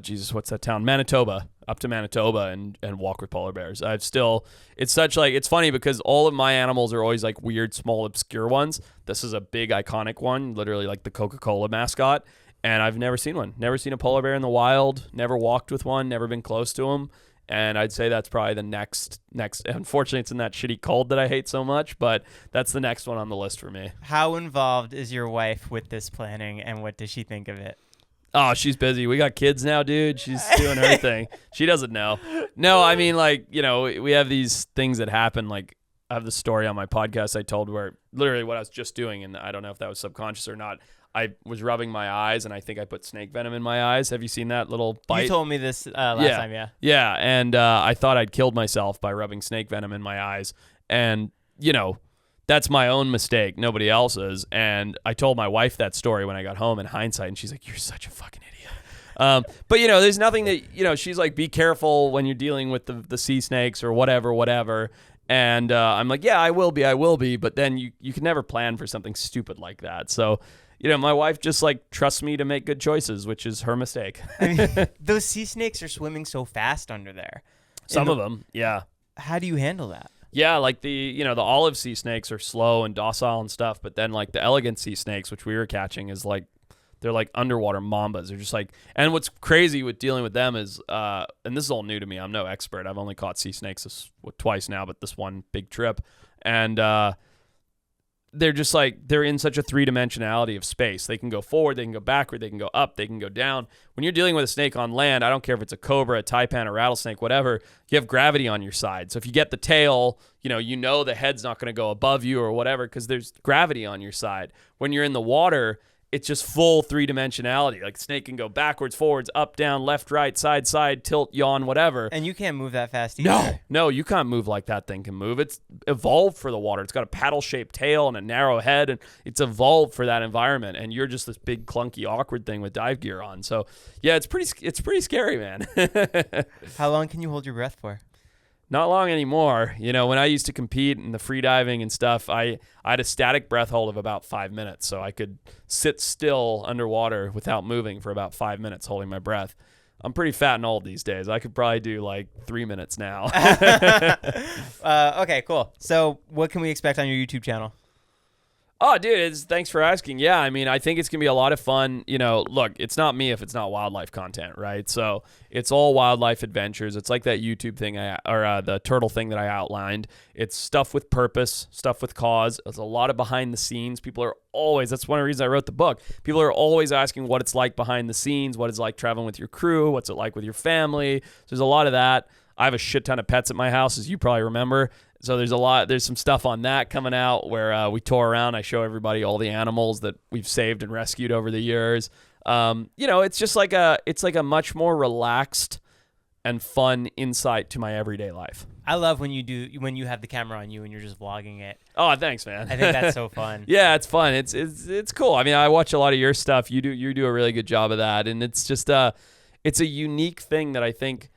Jesus, what's that town? Manitoba. Up to Manitoba and walk with polar bears. It's funny because all of my animals are always like weird, small, obscure ones. This is a big, iconic one, literally like the Coca-Cola mascot. And I've never seen one. Never seen a polar bear in the wild. Never walked with one. Never been close to them. And I'd say that's probably the next. Unfortunately, it's in that shitty cold that I hate so much, but that's the next one on the list for me. How involved is your wife with this planning, and what does she think of it? Oh, she's busy. We got kids now, dude. She's doing her thing. She doesn't know. No, I mean, like, we have these things that happen. Like, I have the story on my podcast I told where literally what I was just doing, and I don't know if that was subconscious or not. I was rubbing my eyes, and I think I put snake venom in my eyes. Have you seen that little bite? You told me this last time, yeah. Yeah, and I thought I'd killed myself by rubbing snake venom in my eyes. And, that's my own mistake, nobody else's. And I told my wife that story when I got home in hindsight, and she's like, you're such a fucking idiot. But, there's nothing that, she's like, be careful when you're dealing with the sea snakes or whatever. And I'm like, yeah, I will be. But then you can never plan for something stupid like that. So, my wife just like trusts me to make good choices, which is her mistake. I mean, those sea snakes are swimming so fast under there. Some of them, yeah. How do you handle that? Yeah, like the olive sea snakes are slow and docile and stuff, but then like the elegant sea snakes, which we were catching, is like They're like underwater mambas. They're just like, and what's crazy with dealing with them is, and this is all new to me. I'm no expert. I've only caught sea snakes twice now, but this one big trip. And they're just like, they're in such a three-dimensionality of space. They can go forward, they can go backward, they can go up, they can go down. When you're dealing with a snake on land, I don't care if it's a cobra, a taipan, a rattlesnake, whatever, you have gravity on your side. So if you get the tail, you know the head's not going to go above you or whatever because there's gravity on your side. When you're in the water, it's just full three-dimensionality. Like snake can go backwards, forwards, up, down, left, right, side, tilt, yawn, whatever. And you can't move that fast either. No, you can't move like that thing can move. It's evolved for the water. It's got a paddle-shaped tail and a narrow head, and it's evolved for that environment. And you're just this big, clunky, awkward thing with dive gear on. So, yeah, it's pretty scary, man. How long can you hold your breath for? Not long anymore. When I used to compete in the free diving and stuff, I had a static breath hold of about 5 minutes. So I could sit still underwater without moving for about 5 minutes holding my breath. I'm pretty fat and old these days. I could probably do like 3 minutes now. Okay, cool. So what can we expect on your YouTube channel? Oh, dude, thanks for asking. Yeah, I mean, I think it's going to be a lot of fun. Look, it's not me if it's not wildlife content, right? So it's all wildlife adventures. It's like that YouTube thing or the turtle thing that I outlined. It's stuff with purpose, stuff with cause. There's a lot of behind the scenes. That's one of the reasons I wrote the book. People are always asking what it's like behind the scenes, what it's like traveling with your crew, what's it like with your family. So there's a lot of that. I have a shit ton of pets at my house, as you probably remember. So there's some stuff on that coming out where we tour around. I show everybody all the animals that we've saved and rescued over the years. It's just like a much more relaxed and fun insight to my everyday life. I love when you have the camera on you and you're just vlogging it. Oh, thanks, man. I think that's so fun. Yeah, it's fun. It's cool. I mean, I watch a lot of your stuff. You do a really good job of that, and it's just it's a unique thing that I think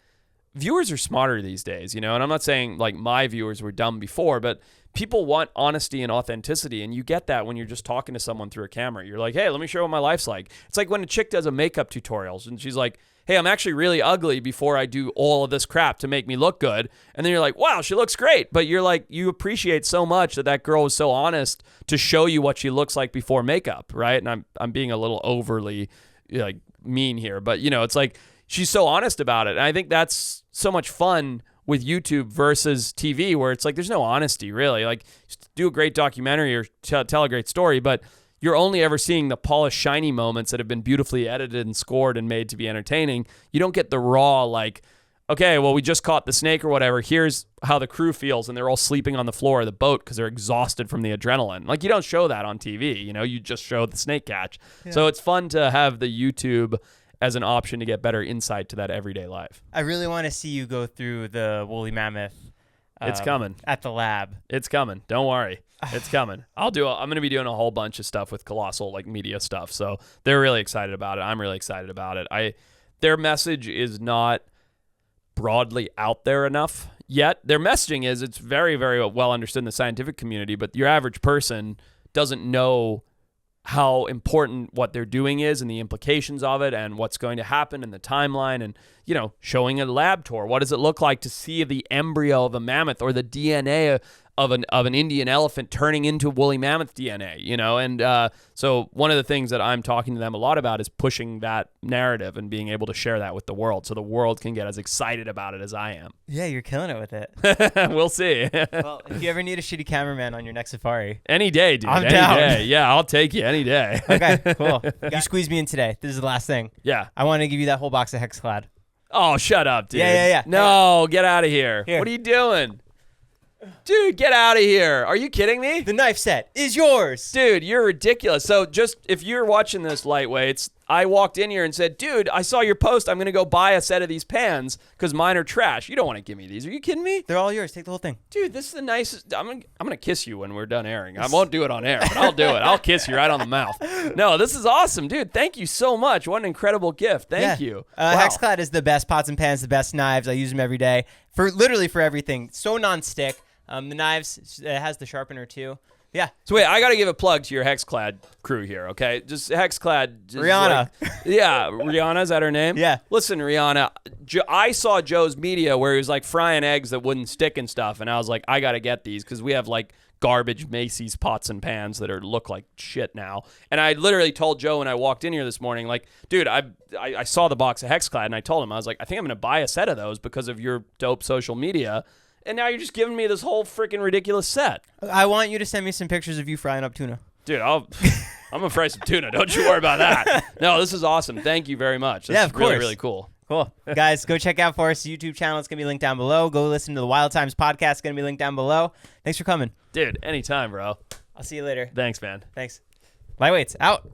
viewers are smarter these days, and I'm not saying like my viewers were dumb before, but people want honesty and authenticity, and you get that when you're just talking to someone through a camera. You're like, hey, let me show you what my life's like. It's like when a chick does a makeup tutorials, and she's like, hey, I'm actually really ugly before I do all of this crap to make me look good. And then you're like, wow, she looks great. But you're like, you appreciate so much that girl was so honest to show you what she looks like before makeup, right? And I'm being a little overly like mean here, but it's like, she's so honest about it. And I think that's so much fun with YouTube versus TV, where it's like there's no honesty, really. Like, do a great documentary or tell a great story, but you're only ever seeing the polished, shiny moments that have been beautifully edited and scored and made to be entertaining. You don't get the raw, like, okay, well, we just caught the snake or whatever. Here's how the crew feels, and they're all sleeping on the floor of the boat because they're exhausted from the adrenaline. Like, you don't show that on TV. You just show the snake catch. Yeah. So it's fun to have the YouTube as an option to get better insight to that everyday life. I really want to see you go through the woolly mammoth. It's coming. At the lab. It's coming. Don't worry. It's coming. I'm going to be doing a whole bunch of stuff with Colossal, like media stuff. So they're really excited about it. I'm really excited about it. Their message is not broadly out there enough yet. Their messaging is, it's very, very well understood in the scientific community, but your average person doesn't know how important what they're doing is and the implications of it and what's going to happen in the timeline, and showing a lab tour. What does it look like to see the embryo of a mammoth or the DNA of an Indian elephant turning into woolly mammoth DNA, and so one of the things that I'm talking to them a lot about is pushing that narrative and being able to share that with the world so the world can get as excited about it as I am. Yeah, you're killing it with it. We'll see. Well, if you ever need a shitty cameraman on your next safari, any day, dude. I'm any down. Day. Yeah, I'll take you any day. Okay, cool. You squeezed me in today. This is the last thing. Yeah. I want to give you that whole box of Hexclad. Oh, shut up, dude. Yeah. No, get out of here. What are you doing? Dude, get out of here. Are you kidding me? The knife set is yours. Dude, you're ridiculous. So just, if you're watching this, lightweights, I walked in here and said, dude, I saw your post. I'm going to go buy a set of these pans because mine are trash. You don't want to give me these. Are you kidding me? They're all yours. Take the whole thing. Dude, this is the nicest. I'm going to kiss you when we're done airing. I won't do it on air, but I'll do it. I'll kiss you right on the mouth. No, this is awesome, dude. Thank you so much. What an incredible gift. Thank you. Wow. Hexclad is the best pots and pans, the best knives. I use them every day literally for everything. So non-stick. The knives, it has the sharpener too. Yeah. So wait, I got to give a plug to your Hexclad crew here, okay? Just Hexclad. Just Rihanna. Yeah, Rihanna, is that her name? Yeah. Listen, Rihanna, I saw Joe's media where he was like frying eggs that wouldn't stick and stuff, and I was like, I got to get these because we have like garbage Macy's pots and pans that look like shit now. And I literally told Joe when I walked in here this morning, like, dude, I saw the box of Hexclad, and I told him, I was like, I think I'm going to buy a set of those because of your dope social media. And now you're just giving me this whole freaking ridiculous set. I want you to send me some pictures of you frying up tuna. Dude, I'm going to fry some tuna. Don't you worry about that. No, this is awesome. Thank you very much. This of course. Really, really cool. Cool. Guys, go check out Forrest's YouTube channel. It's going to be linked down below. Go listen to the Wild Times podcast. It's going to be linked down below. Thanks for coming. Dude, anytime, bro. I'll see you later. Thanks, man. Thanks. Lightweights, out.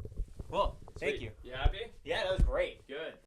Cool. Thank Sweet. you. You happy? Yeah, that was great. Good.